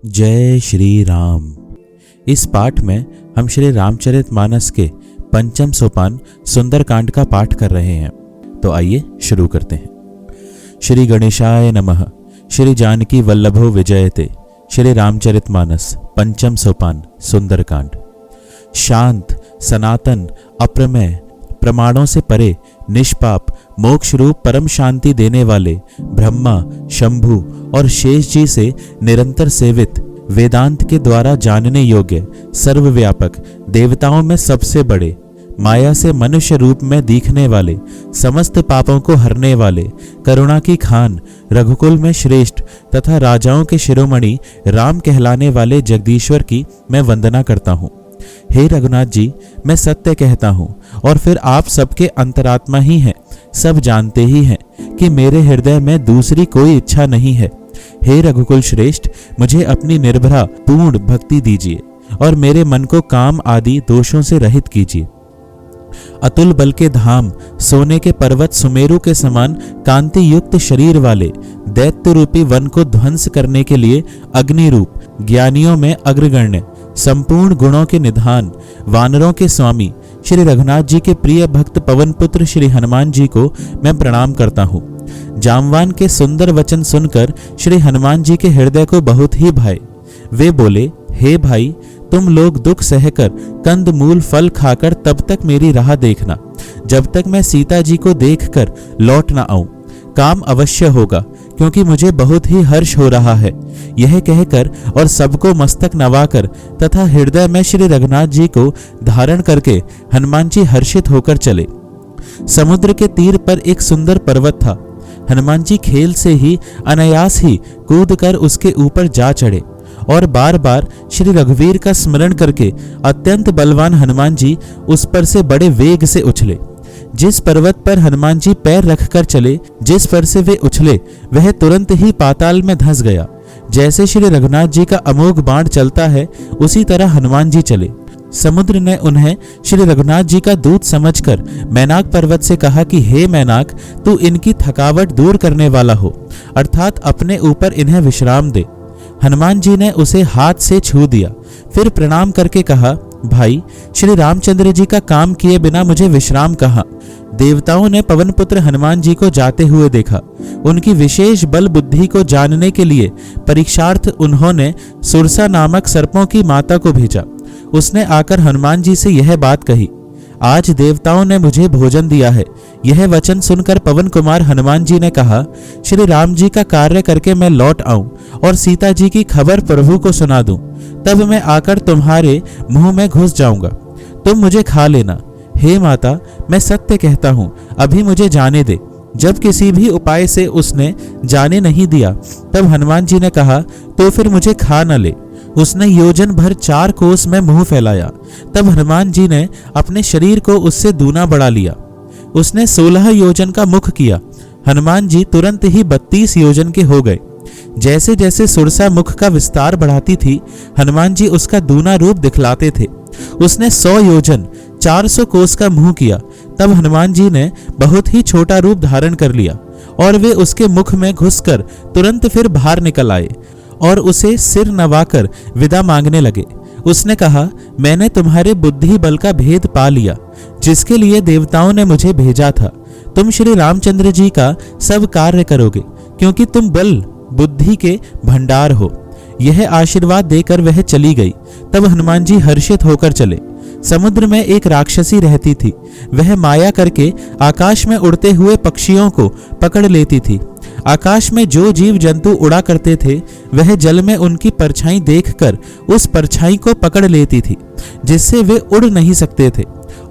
जय श्री राम। इस पाठ में हम श्री रामचरितमानस के पंचम सोपान सुंदरकांड का पाठ कर रहे हैं। तो आइए शुरू करते हैं। श्री गणेशाय नमः। श्री जानकी वल्लभो विजयते। श्री रामचरितमानस पंचम सोपान सुंदरकांड। शांत, सनातन, अप्रमेय, प्रमाणों से परे, निष्पाप, मोक्ष रूप परम शांति देने वाले ब्रह्मा, शंभु और शेष जी से निरंतर सेवित, वेदांत के द्वारा जानने योग्य, सर्वव्यापक, देवताओं में सबसे बड़े, माया से मनुष्य रूप में दिखने वाले, समस्त पापों को हरने वाले, करुणा की खान, रघुकुल में श्रेष्ठ तथा राजाओं के शिरोमणि राम कहलाने वाले जगदीश्वर की मैं वंदना करता हूँ। हे रघुनाथ जी, मैं सत्य कहता हूँ और फिर आप सबके अंतरात्मा ही हैं, सब जानते ही हैं कि मेरे हृदय में दूसरी कोई इच्छा नहीं है। हे रघुकुल श्रेष्ठ, मुझे अपनी निर्भरा पूर्ण भक्ति दीजिए और मेरे मन को काम आदि दोषों से रहित कीजिए। अतुल बल के धाम, सोने के पर्वत सुमेरु के समान कांति युक्त शरीर वाले, दैत्य रूपी वन को ध्वंस करने के लिए अग्नि रूप, ज्ञानियों में अग्रगण्य, संपूर्ण गुणों के निधान, वानरों के स्वामी श्री रघुनाथ जी के प्रिय भक्त पवन पुत्र श्री हनुमान जी को मैं प्रणाम करता हूँ। जामवान के सुंदर वचन सुनकर श्री हनुमान जी के हृदय को बहुत ही भाए। वे बोले, हे भाई, तुम लोग दुख सहकर कंद मूल फल खाकर तब तक मेरी राह देखना, जब तक मैं सीता जी को देखकर लौट ना आऊं। काम अवश्य होगा, क्योंकि मुझे बहुत ही हर्ष हो रहा है। यह कहकर और सबको मस्तक नवाकर तथा हृदय में श्री रघुनाथ जी को धारण करके हनुमान जी हर्षित होकर चले। समुद्र के तीर पर एक सुंदर पर्वत था। हनुमान जी खेल से ही, अनायास ही कूद कर उसके ऊपर जा चढ़े और बार बार श्री रघुवीर का स्मरण करके अत्यंत बलवान हनुमान जी उस पर से बड़े वेग से उछले। जिस पर्वत पर हनुमान जी पैर रखकर चले, जिस पर से वे उछले, वह तुरंत ही पाताल में धंस गया। जैसे श्री रघुनाथ जी का अमोघ बाण चलता है, उसी तरह हनुमान जी चले। समुद्र ने उन्हें श्री रघुनाथ जी का दूत समझकर मैनाक पर्वत से कहा कि हे मैनाक, तू इनकी थकावट दूर करने वाला हो, अर्थात अपने ऊपर इन्हें विश्राम दे। हनुमान जी ने उसे हाथ से छू दिया, फिर प्रणाम करके कहा, भाई, श्री रामचंद्र जी का काम किए बिना मुझे विश्राम कहाँ। देवताओं ने पवन पुत्र हनुमान जी को जाते हुए देखा। उनकी विशेष बल बुद्धि को जानने के लिए परीक्षार्थ उन्होंने सुरसा नामक सर्पों की माता को भेजा। उसने आकर हनुमान जी से यह बात कही, आज देवताओं ने मुझे भोजन दिया है। यह वचन सुनकर पवन कुमार हनुमान जी ने कहा, श्री राम जी का कार्य करके मैं लौट आऊं और सीता जी की खबर प्रभु को सुना दूं, तब मैं आकर तुम्हारे मुंह में घुस जाऊंगा, तुम मुझे खा लेना। हे माता, मैं सत्य कहता हूं, अभी मुझे जाने दे। जब किसी भी उपाय से उसने जाने नहीं दिया, तब हनुमान जी ने कहा, तो फिर मुझे खा न ले। उसने योजन भर 4 कोस में मुंह फैलाया। तब हनुमान जी ने अपने शरीर को उससे दूना बढ़ा लिया। उसने 16 योजन का मुख किया। हनुमान जी तुरंत ही 32 योजन के हो गए। जैसे जैसे सुरसा मुख का विस्तार बढ़ाती थी, हनुमान जी उसका दूना रूप दिखलाते थे। उसने 100 योजन 400 कोस का मुंह किया। तब हनुमान जी ने बहुत ही छोटा रूप धारण कर लिया और वे उसके मुख में घुसकर तुरंत फिर बाहर निकल आए और उसे सिर नवाकर विदा मांगने लगे। उसने कहा, मैंने तुम्हारे बुद्धि बल का भेद पा लिया, जिसके लिए देवताओं ने मुझे भेजा था। तुम श्री रामचंद्र जी का सब कार्य करोगे, क्योंकि तुम बल बुद्धि के भंडार हो। यह आशीर्वाद देकर वह चली गई। तब हनुमान जी हर्षित होकर चले। समुद्र में एक राक्षसी रहती थी। वह माया करके आकाश में उड़ते हुए पक्षियों को पकड़ लेती थी। आकाश में जो जीव जंतु उड़ा करते थे, वह जल में उनकी परछाई देखकर उस परछाई को पकड़ लेती थी, जिससे वे उड़ नहीं सकते थे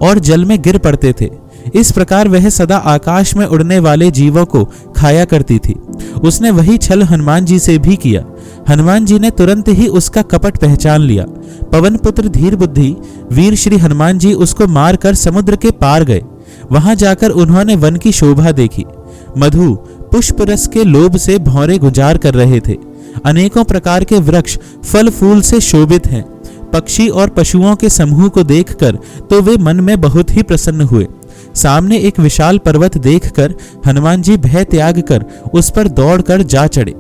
और जल में गिर पड़ते थे। इस प्रकार वह सदा आकाश में उड़ने वाले जीवों को खाया करती थी। उसने वही छल हनुमान जी से भी किया। हनुमान जी ने तुरंत ही उसका कपट पहचान लिया। पवन पुत्र धीर बुद्धि वीर श्री हनुमान जी उसको मारकर समुद्र के पार गए। वहां जाकर उन्होंने वन की शोभा देखी। मधु पुष्प रस के लोभ से भौरे गुजार कर रहे थे। अनेकों प्रकार के वृक्ष फल फूल से शोभित हैं। पक्षी और पशुओं के समूह को देखकर तो वे मन में बहुत ही प्रसन्न हुए। सामने एक विशाल पर्वत देखकर हनुमान जी भय त्याग कर उस पर दौड़कर जा चढ़े।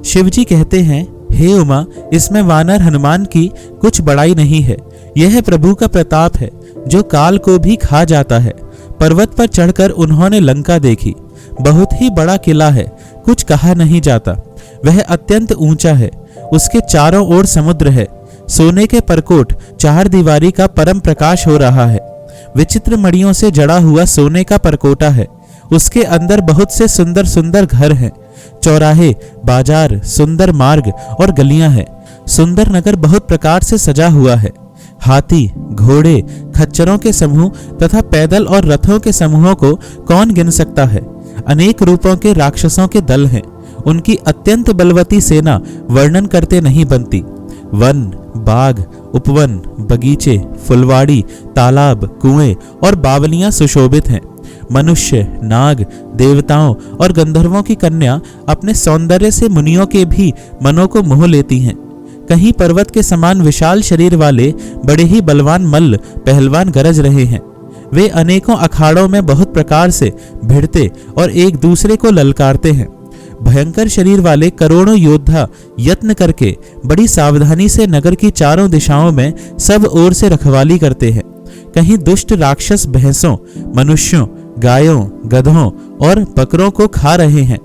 शिवजी कहते हैं, हे उमा, इसमें वानर हनुमान की कुछ बड़ाई नहीं है। यह प्रभु का प्रताप है जो काल को भी खा जाता है। पर्वत पर चढ़कर उन्होंने लंका देखी। बहुत ही बड़ा किला है, कुछ कहा नहीं जाता। वह अत्यंत ऊंचा है, उसके चारों ओर समुद्र है। सोने के परकोट चार दीवारी का परम प्रकाश हो रहा है। विचित्र मणियों से जड़ा हुआ सोने का परकोटा है। उसके अंदर बहुत से सुंदर सुंदर घर हैं। चौराहे, बाजार, सुंदर मार्ग और गलियां हैं। सुंदर नगर बहुत प्रकार से सजा हुआ है। हाथी, घोड़े, खच्चरों के समूह तथा पैदल और रथों के समूहों को कौन गिन सकता है। अनेक रूपों के राक्षसों के दल हैं। उनकी अत्यंत बलवती सेना वर्णन करते नहीं बनती। वन, बाग, उपवन, बगीचे, फुलवाड़ी, तालाब, कुएं और बावलियां सुशोभित हैं। मनुष्य, नाग, देवताओं और गंधर्वों की कन्या अपने सौंदर्य से मुनियों के भी मनों को मोह लेती हैं। कहीं पर्वत के समान विशाल शरीर वाले बड़े ही बलवान मल्ल पहलवान गरज रहे हैं। वे अनेकों अखाड़ों में बहुत प्रकार से भिड़ते और एक दूसरे को ललकारते हैं। भयंकर शरीर वाले करोड़ों योद्धा यत्न करके बड़ी सावधानी से नगर की चारों दिशाओं में सब ओर से रखवाली करते हैं। कहीं दुष्ट राक्षस भैंसों, मनुष्यों, गायों, गधों और बकरों को खा रहे हैं।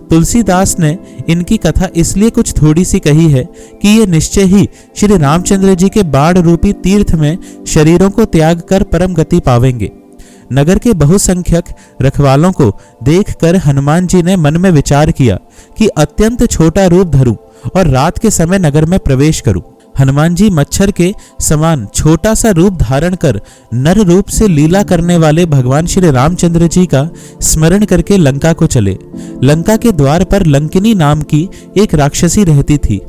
तुलसीदास ने इनकी कथा इसलिए कुछ थोड़ी सी कही है कि ये निश्चय ही श्री रामचंद्र जी के बाढ़ रूपी तीर्थ में शरीरों को त्याग कर परम गति पावेंगे। नगर के बहुसंख्यक रखवालों को देखकर हनुमान जी ने मन में विचार किया कि अत्यंत छोटा रूप धरूं और रात के समय नगर में प्रवेश करूं। हनुमान जी मच्छर के समान छोटा सा रूप धारण कर नर रूप से लीला करने वाले भगवान श्री रामचंद्र जी का स्मरण करके लंका को चले। लंका के द्वार पर लंकिनी नाम की एक राक्षसी रहती थी।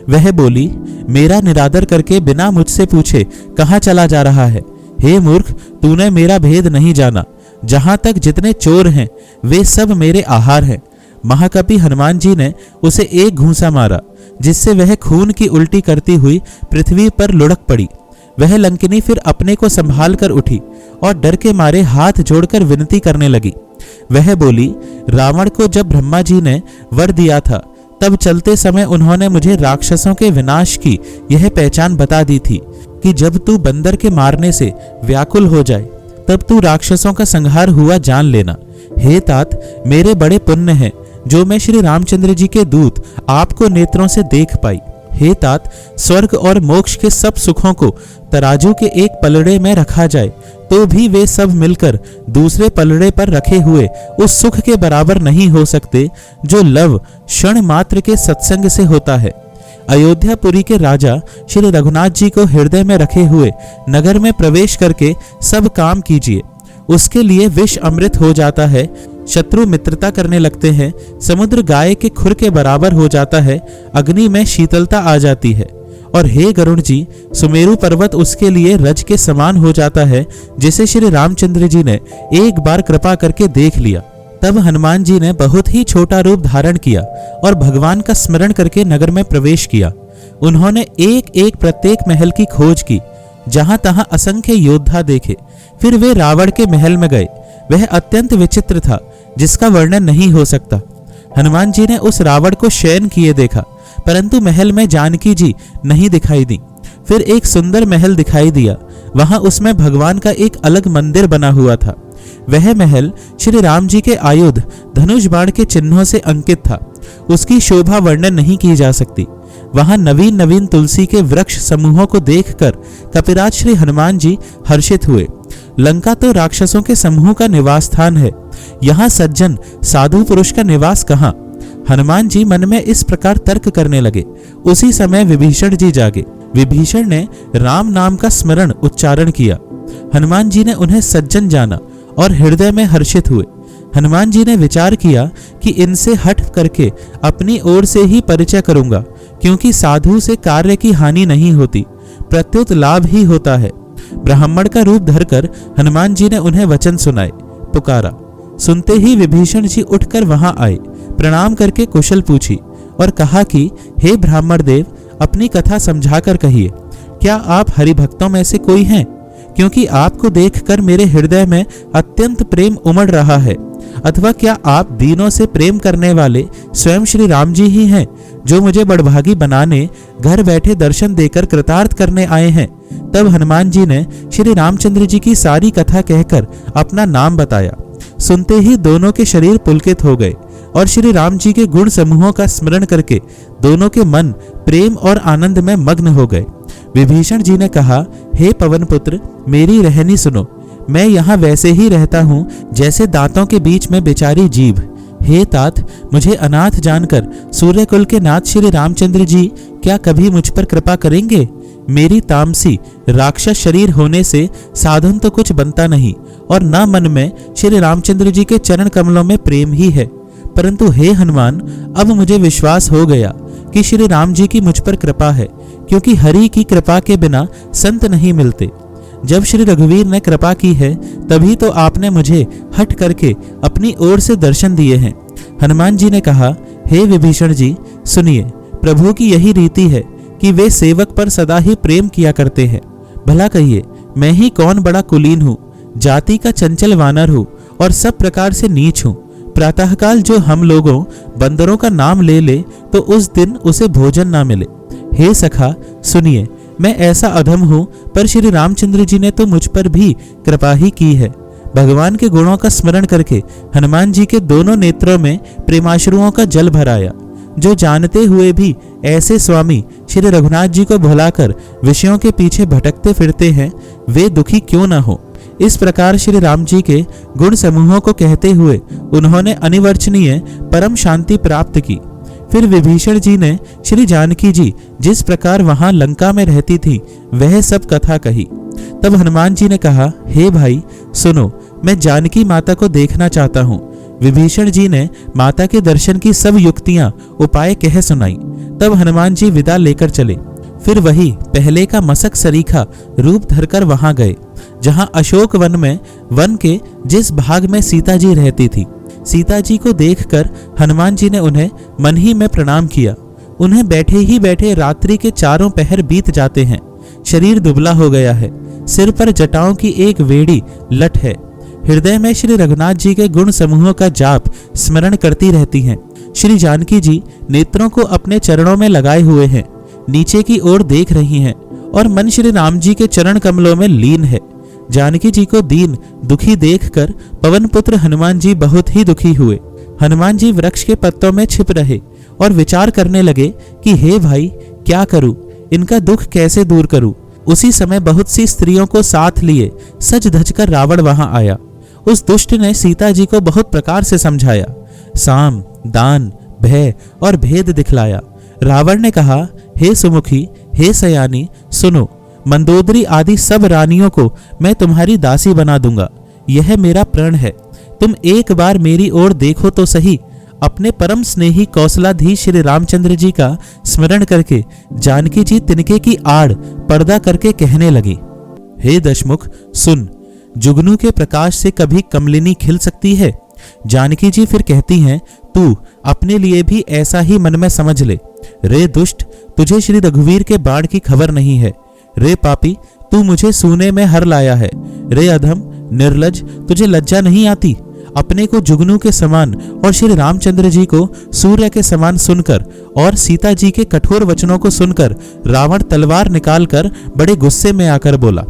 वह बोली, मेरा निरादर करके बिना मुझसे पूछे कहाँ चला जा रहा है? हे मूर्ख, तूने मेरा भेद नहीं जाना। जहां तक जितने चोर हैं वे सब मेरे आहार हैं। महाकपि हनुमान जी ने उसे एक घूंसा मारा, जिससे वह खून की उल्टी करती हुई पृथ्वी पर लुढ़क पड़ी। वह लंकिनी फिर अपने को संभाल कर उठी और डर के मारे हाथ जोड़कर विनती करने लगी। वह बोली, रावण को जब ब्रह्मा जी ने वर दिया था तब चलते समय उन्होंने मुझे राक्षसों के विनाश की यह पहचान बता दी थी कि जब तू बंदर के मारने से व्याकुल हो जाए तब तू राक्षसों का संहार हुआ जान लेना। हे तात, मेरे बड़े पुण्य हैं जो मैं श्री रामचंद्र जी के दूत आपको नेत्रों से देख पाई। हे तात, स्वर्ग और मोक्ष के सब सुखों को तराजू के एक पलड़े में रखा जाए तो भी वे सब मिलकर दूसरे पलड़े पर रखे हुए उस सुख के बराबर नहीं हो सकते जो लव क्षण मात्र के सत्संग से होता है। अयोध्यापुरी के राजा श्री रघुनाथ जी को हृदय में रखे हुए नगर में प्रवेश करके सब काम कीजिए। उसके लिए विष अमृत हो जाता है, शत्रु मित्रता करने लगते हैं, समुद्र गाय के खुर के बराबर हो जाता है, अग्नि में शीतलता आ जाती है। और हे गरुड़ जी, सुमेरु पर्वत उसके लिए रज के समान हो जाता है, जिसे श्री रामचंद्र जी ने एक बार कृपा करके देख लिया। तब हनुमान जी ने बहुत ही छोटा रूप धारण किया और भगवान का स्मरण करके नगर में प्रवेश किया। उन्होंने एक एक प्रत्येक महल की खोज की, जहां तहां असंख्य योद्धा देखे। फिर वे रावण के महल में गए। वह अत्यंत विचित्र था, जिसका वर्णन नहीं हो सकता। हनुमान जी ने उस रावण को शयन किए देखा, परंतु महल में जानकी जी नहीं दिखाई दी। फिर एक सुंदर महल दिखाई दिया। वहां उसमें भगवान का एक अलग मंदिर बना हुआ था। वह महल श्री राम जी के आयुध धनुष बाण के चिन्हों से अंकित था। उसकी शोभा वर्णन नहीं की जा सकती। वहां नवीन नवीन तुलसी के वृक्ष समूहों को देखकर कपिराज श्री हनुमान जी हर्षित हुए। लंका तो राक्षसों के समूह का निवास स्थान है, यहाँ सज्जन साधु पुरुष का निवास कहाँ? हनुमान जी मन में इस प्रकार तर्क करने लगे। उसी समय विभीषण जी जागे। विभीषण ने राम नाम का स्मरण उच्चारण किया। हनुमान जी ने उन्हें सज्जन जाना और हृदय में हर्षित हुए। हनुमान जी ने विचार किया कि इनसे हट करके अपनी ओर से ही परिचय करूंगा, क्योंकि साधु से कार्य की हानि नहीं होती, प्रत्युत लाभ ही होता है। ब्राह्मण का रूप धरकर हनुमान जी ने उन्हें वचन सुनाए, पुकारा। सुनते ही विभीषण जी उठकर वहां आए, प्रणाम करके कुशल पूछी और कहा कि हे ब्राह्मण देव, अपनी कथा समझाकर कहिए। क्या आप हरिभक्तों में से कोई हैं? क्योंकि आपको देखकर मेरे हृदय में अत्यंत प्रेम उमड़ रहा है। अथवा क्या आप दीनों से प्रेम करने वाले स्वयं श्री राम जी ही हैं, जो मुझे बड़भागी बनाने घर बैठे दर्शन देकर कृतार्थ करने आए हैं। तब हनुमान जी ने श्री रामचंद्र जी की सारी कथा कहकर अपना नाम बताया। सुनते ही दोनों के शरीर पुलकित हो गए और श्री राम जी के गुण समूहों का स्मरण करके दोनों के मन प्रेम और आनंद में मग्न हो गए। विभीषण जी ने कहा, हे पवन पुत्र, मेरी रहनी सुनो। मैं यहाँ वैसे ही रहता हूँ जैसे दांतों के बीच में बेचारी जीभ। हे तात, मुझे अनाथ जानकर सूर्यकुल के नाथ श्री रामचंद्र जी क्या कभी मुझ पर कृपा करेंगे? मेरी तामसी राक्षस शरीर होने से साधन तो कुछ बनता नहीं और न मन में श्री रामचंद्र जी के चरण कमलों में प्रेम ही है। परंतु हे हनुमान, अब मुझे विश्वास हो गया कि श्री राम जी की मुझ पर कृपा है, क्योंकि हरि की कृपा के बिना संत नहीं मिलते। जब श्री रघुवीर ने कृपा की है तभी तो आपने मुझे हट करके अपनी ओर से दर्शन दिए हैं। हनुमान जी ने कहा, हे विभीषण जी, सुनिए, प्रभु की यही रीति है कि वे सेवक पर सदा ही प्रेम किया करते हैं। भला कहिए, मैं ही कौन बड़ा कुलीन हूँ, जाति का चंचल वानर हूँ और सब प्रकार से नीच हूँ। प्रातःकाल जो हम लोगों बंदरों का नाम ले ले तो उस दिन उसे भोजन ना मिले। हे सखा, सुनिए, मैं ऐसा अधम हूँ, पर श्री रामचंद्र जी ने तो मुझ पर भी कृपा ही की है। भगवान के गुणों का स्मरण करके हनुमान जी के दोनों नेत्रों में प्रेमाश्रुओं का जल भर आया। जो जानते हुए भी ऐसे स्वामी श्री रघुनाथ जी को भुलाकर विषयों के पीछे भटकते फिरते हैं, वे दुखी क्यों न हो। इस प्रकार श्री राम जी के गुण समूहों को कहते हुए उन्होंने अनिवर्चनीय परम शांति प्राप्त की। फिर विभीषण जी ने श्री जानकी जी जिस प्रकार वहां लंका में रहती थी वह सब कथा कही। तब हनुमान जी ने कहा, हे भाई सुनो, मैं जानकी माता को देखना चाहता हूँ। विभीषण जी ने माता के दर्शन की सब युक्तियां उपाय कह सुनाई। तब हनुमान जी विदा लेकर चले। फिर वही पहले का मसक सरीखा रूप धरकर वहां गए जहां अशोक वन में वन के जिस भाग में सीता जी रहती थी। सीता जी को देखकर हनुमान जी ने उन्हें मन ही में प्रणाम किया। उन्हें बैठे ही बैठे रात्रि के चारों पहर बीत जाते हैं। शरीर दुबला हो गया है, सिर पर जटाओं की एक वेड़ी लट है। हृदय में श्री रघुनाथ जी के गुण समूहों का जाप स्मरण करती रहती हैं। श्री जानकी जी नेत्रों को अपने चरणों में लगाए हुए हैं, नीचे की ओर देख रही हैं और मन श्री राम जी के चरण कमलों में लीन है। जानकी जी को दीन दुखी देखकर पवन पुत्र हनुमान जी बहुत ही दुखी हुए। हनुमान जी वृक्ष के पत्तों में छिप रहे और विचार करने लगे कि हे भाई, क्या करूं, इनका दुख कैसे दूर करूं। उसी समय बहुत सी स्त्रियों को साथ लिए सज धज कर रावण वहां आया। उस दुष्ट ने सीता जी को बहुत प्रकार से समझाया, साम, दान, भय और भेद दिखलाया। रावण ने कहा, हे सुमुखी, हे सयानी, सुनो, मंदोदरी आदि सब रानियों को मैं तुम्हारी दासी बना दूंगा। यह मेरा प्रण है। तुम एक बार मेरी ओर देखो तो सही। अपने परम स्नेही कौशलाधीश श्री रामचंद्र जी का स्मरण करके जानकी जी तिनके की आड़ पर्दा करके कहने लगी, हे दशमुख, सुन, जुगनू के प्रकाश से कभी कमलिनी खिल सकती है। जानकी जी फिर कहती हैं, तू अपने लिए भी ऐसा ही मन में समझ ले। रे दुष्ट, तुझे श्री रघुवीर के बाण की खबर नहीं है। रे पापी, तू मुझे सूने में हर लाया है। रे अधम, निर्लज, तुझे लज्जा नहीं आती। अपने को जुगनू के समान और श्री रामचंद्र जी को सूर्य के समान सुनकर और सीता जी के कठोर वचनों को सुनकर रावण तलवार निकालकर बड़े गुस्से में आकर बोला,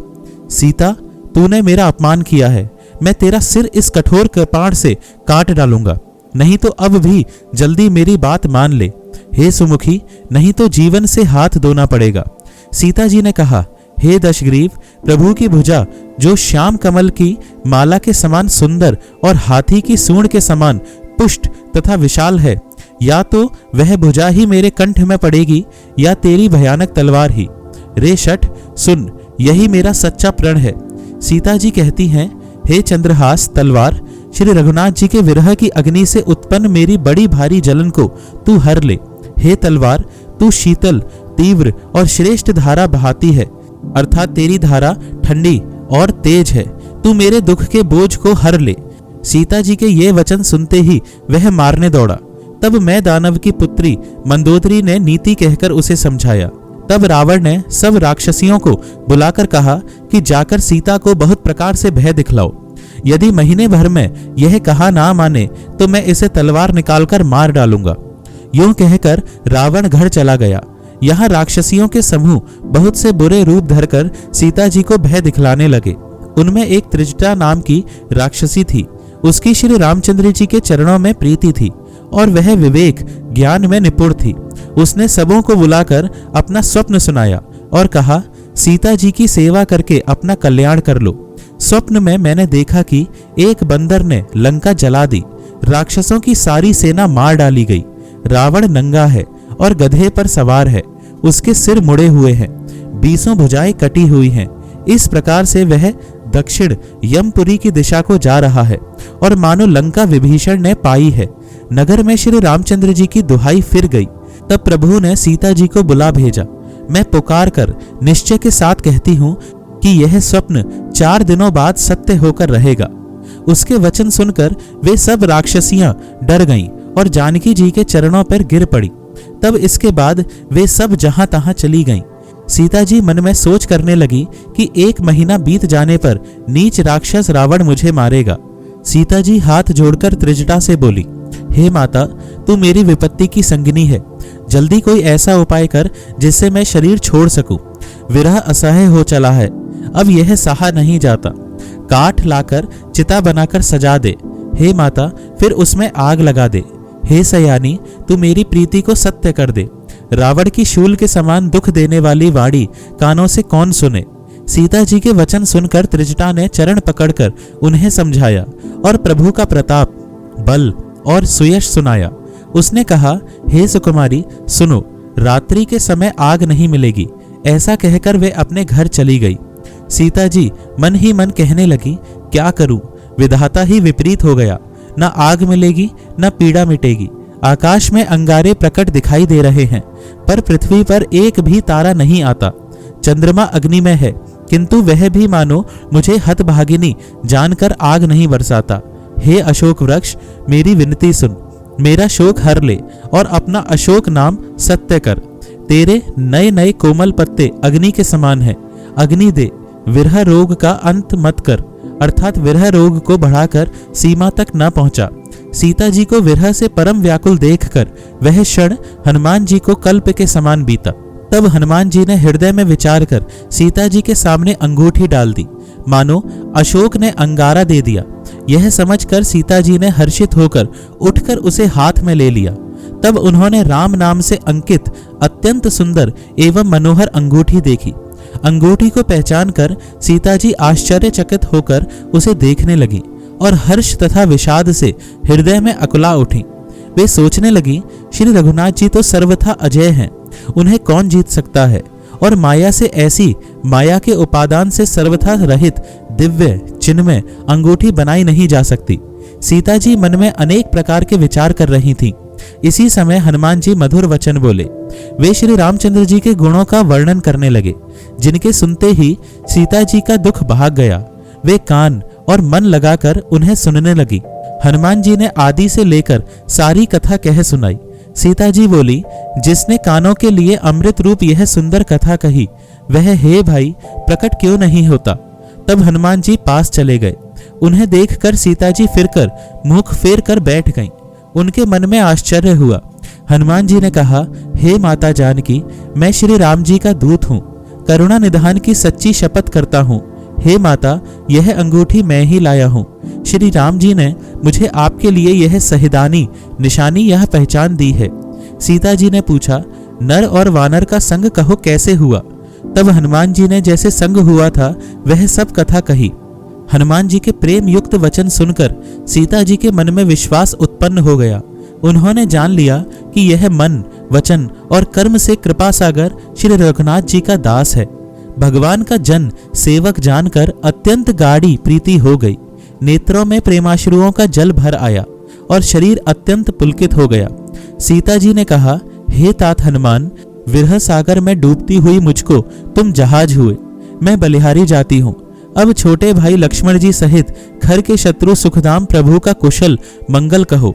सीता, तूने मेरा अपमान किया है। मैं तेरा सिर इस कठोर कृपाण से काट डालूंगा, नहीं तो अब भी जल्दी मेरी बात मान ले। हे सुमुखी, नहीं तो जीवन से हाथ धोना पड़ेगा। सीता जी ने कहा, हे दशग्रीव, प्रभु की भुजा जो श्याम कमल की माला के समान सुंदर और हाथी की सूंड के समान पुष्ट तथा विशाल है, या तो वह भुजा ही मेरे कंठ में पड़ेगी या तेरी भयानक तलवार ही। रे शठ, सुन, यही मेरा सच्चा प्रण है। सीता जी कहती हैं, हे चंद्रहास तलवार, श्री रघुनाथ जी के विरह की अग्नि से उत्पन्न मेरी बड़ी भारी जलन को तू हर ले। हे तलवार, तू शीतल, तीव्र और श्रेष्ठ धारा बहाती है, अर्थात तेरी धारा ठंडी और तेज है। तू मेरे दुख के बोझ को हर ले। सीता जी के ये वचन सुनते ही वह मारने दौड़ा। तब मैं दानव की पुत्री मंदोदरी ने नीति कहकर उसे समझाया। तब रावण ने सब राक्षसियों को बुलाकर कहा कि जाकर सीता को बहुत प्रकार से भय दिखलाओ। यदि महीने भर में यह कहा ना माने तो मैं इसे तलवार निकालकर मार डालूंगा। यूं कहकर रावण घर चला गया। यहाँ राक्षसियों के समूह बहुत से बुरे रूप धरकर सीता जी को भय दिखलाने लगे। उनमें एक त्रिजटा नाम की राक्षसी थी। उसकी श्री रामचंद्र जी के चरणों में प्रीति थी और वह विवेक ज्ञान में निपुण थी। उसने सबों को बुलाकर अपना स्वप्न सुनाया और कहा, सीता जी की सेवा करके अपना कल्याण कर लो। स्वप्न में मैंने देखा कि एक बंदर ने लंका जला दी, राक्षसों की सारी सेना मार डाली गई। रावण नंगा है और गधे पर सवार है, उसके सिर मुड़े हुए हैं, 20 भुजाएं कटी हुई हैं। इस प्रकार से वह दक्षिण यमपुरी की दिशा को जा रहा है और मानो लंका विभीषण ने पाई है। नगर में श्री रामचंद्र जी की दुहाई फिर गई। तब प्रभु ने सीता जी को बुला भेजा। मैं पुकार कर निश्चय के साथ कहती हूँ कि यह स्वप्न 4 दिनों बाद सत्य होकर रहेगा। उसके वचन सुनकर वे सब राक्षसियां डर गईं और जानकी जी के चरणों पर गिर पड़ी। तब इसके बाद वे सब जहां तहां चली गईं। सीता जी मन में सोच करने लगी कि 1 महीना बीत जाने पर नीच राक्षस रावण मुझे मारेगा। सीता जी हाथ जोड़कर त्रिजटा से बोली, हे माता, तू मेरी विपत्ति की संगिनी है। जल्दी कोई ऐसा उपाय कर जिससे मैं शरीर छोड़ सकूं। विरह असह्य हो चला है, अब यह सहा नहीं जाता। काठ लाकर चिता बनाकर सजा दे। हे माता, फिर उसमें आग लगा दे। हे सयानी, तू मेरी प्रीति को सत्य कर दे। रावण की शूल के समान दुख देने वाली वाणी कानों से कौन सुने। सीता जी के वचन सुनकर त्रिजटा ने चरण पकड़कर उन्हें समझाया और प्रभु का प्रताप, बल और सुयश सुनाया। उसने कहा, हे सुकुमारी सुनो, रात्रि के समय आग नहीं मिलेगी। ऐसा कहकर वे अपने घर चली गई। सीता जी मन ही मन कहने लगी, क्या करूं, विधाता ही विपरीत हो गया। न आग मिलेगी न पीड़ा मिटेगी। आकाश में अंगारे प्रकट दिखाई दे रहे हैं, पर पृथ्वी पर एक भी तारा नहीं आता। चंद्रमा अग्नि में है, किंतु वह भी मानो मुझे हतभागिनी जानकर आग नहीं बरसाता। हे अशोक वृक्ष, मेरी विनती सुन, मेरा शोक हर ले और अपना अशोक नाम सत्य कर। तेरे नए नए कोमल पत्ते अग्नि के समान हैं। अग्नि दे, विरह रोग का अंत मत कर, अर्थात विरह रोग को बढ़ाकर सीमा तक न पहुंचा। सीता जी को विरह से परम व्याकुल देखकर वह क्षण हनुमान जी को कल्प के समान बीता। तब हनुमान जी ने हृदय में विचार कर सीता जी के सामने अंगूठी डाल दी, मानो अशोक ने अंगारा दे दिया। यह समझकर सीता जी ने हर्षित होकर उठकर उसे हाथ में ले लिया। तब उन्होंने राम नाम से अंकित अत्यंत सुंदर एवं मनोहर अंगूठी देखी। अंगूठी को पहचान कर सीता जी आश्चर्यचकित होकर उसे देखने लगी और हर्ष तथा विषाद से हृदय में अकुला उठी। वे सोचने लगी, श्री रघुनाथ जी तो सर्वथा अजय हैं, उन्हें कौन जीत सकता है। और माया से ऐसी, माया के उपादान से सर्वथा रहित दिव्य चिन्मय अंगूठी बनाई नहीं जा सकती। सीता जी मन में अनेक प्रकार के विचार कर रही थीं। इसी समय हनुमान जी मधुर वचन बोले। वे श्री रामचंद्र जी के गुणों का वर्णन करने लगे, जिनके सुनते ही सीता जी का दुख भाग गया। वे कान और मन लगाकर उन्हें सुनने लगी। हनुमान जी ने आदि से लेकर सारी कथा कह सुनाई। सीता जी बोली, जिसने कानों के लिए अमृत रूप यह सुंदर कथा कही, वह हे भाई प्रकट क्यों नहीं होता। तब हनुमान जी पास चले गए। उन्हें देखकर सीता जी फिरकर मुख फेर कर बैठ गईं। उनके मन में आश्चर्य हुआ। हनुमान जी ने कहा, हे माता जानकी, मैं श्री राम जी का दूत हूँ, करुणा निधान की सच्ची शपथ करता हूँ। हे माता, यह अंगूठी मैं ही लाया हूँ। श्री राम जी ने मुझे आपके लिए यह सहिदानी निशानी यह पहचान दी है। सीता जी ने पूछा, नर और वानर का संग कहो कैसे हुआ। तब हनुमान जी ने जैसे संग हुआ था वह सब कथा कही। हनुमान जी के प्रेम युक्त वचन सुनकर सीता जी के मन में विश्वास उत्पन्न हो गया। उन्होंने जान लिया कि यह मन, वचन और कर्म से कृपा सागर श्री रघुनाथ जी का दास है। भगवान का जन सेवक जानकर अत्यंत गाढ़ी प्रीति हो गई। नेत्रों में प्रेमाश्रुओं का जल भर आया और शरीर अत्यंत पुलकित हो गया। सीता जी ने कहा, हे तात हनुमान, विरह सागर में डूबती हुई मुझको तुम जहाज हुए, मैं बलिहारी जाती हूँ। अब छोटे भाई लक्ष्मण जी सहित खर के शत्रु सुखदाम प्रभु का कुशल मंगल कहो।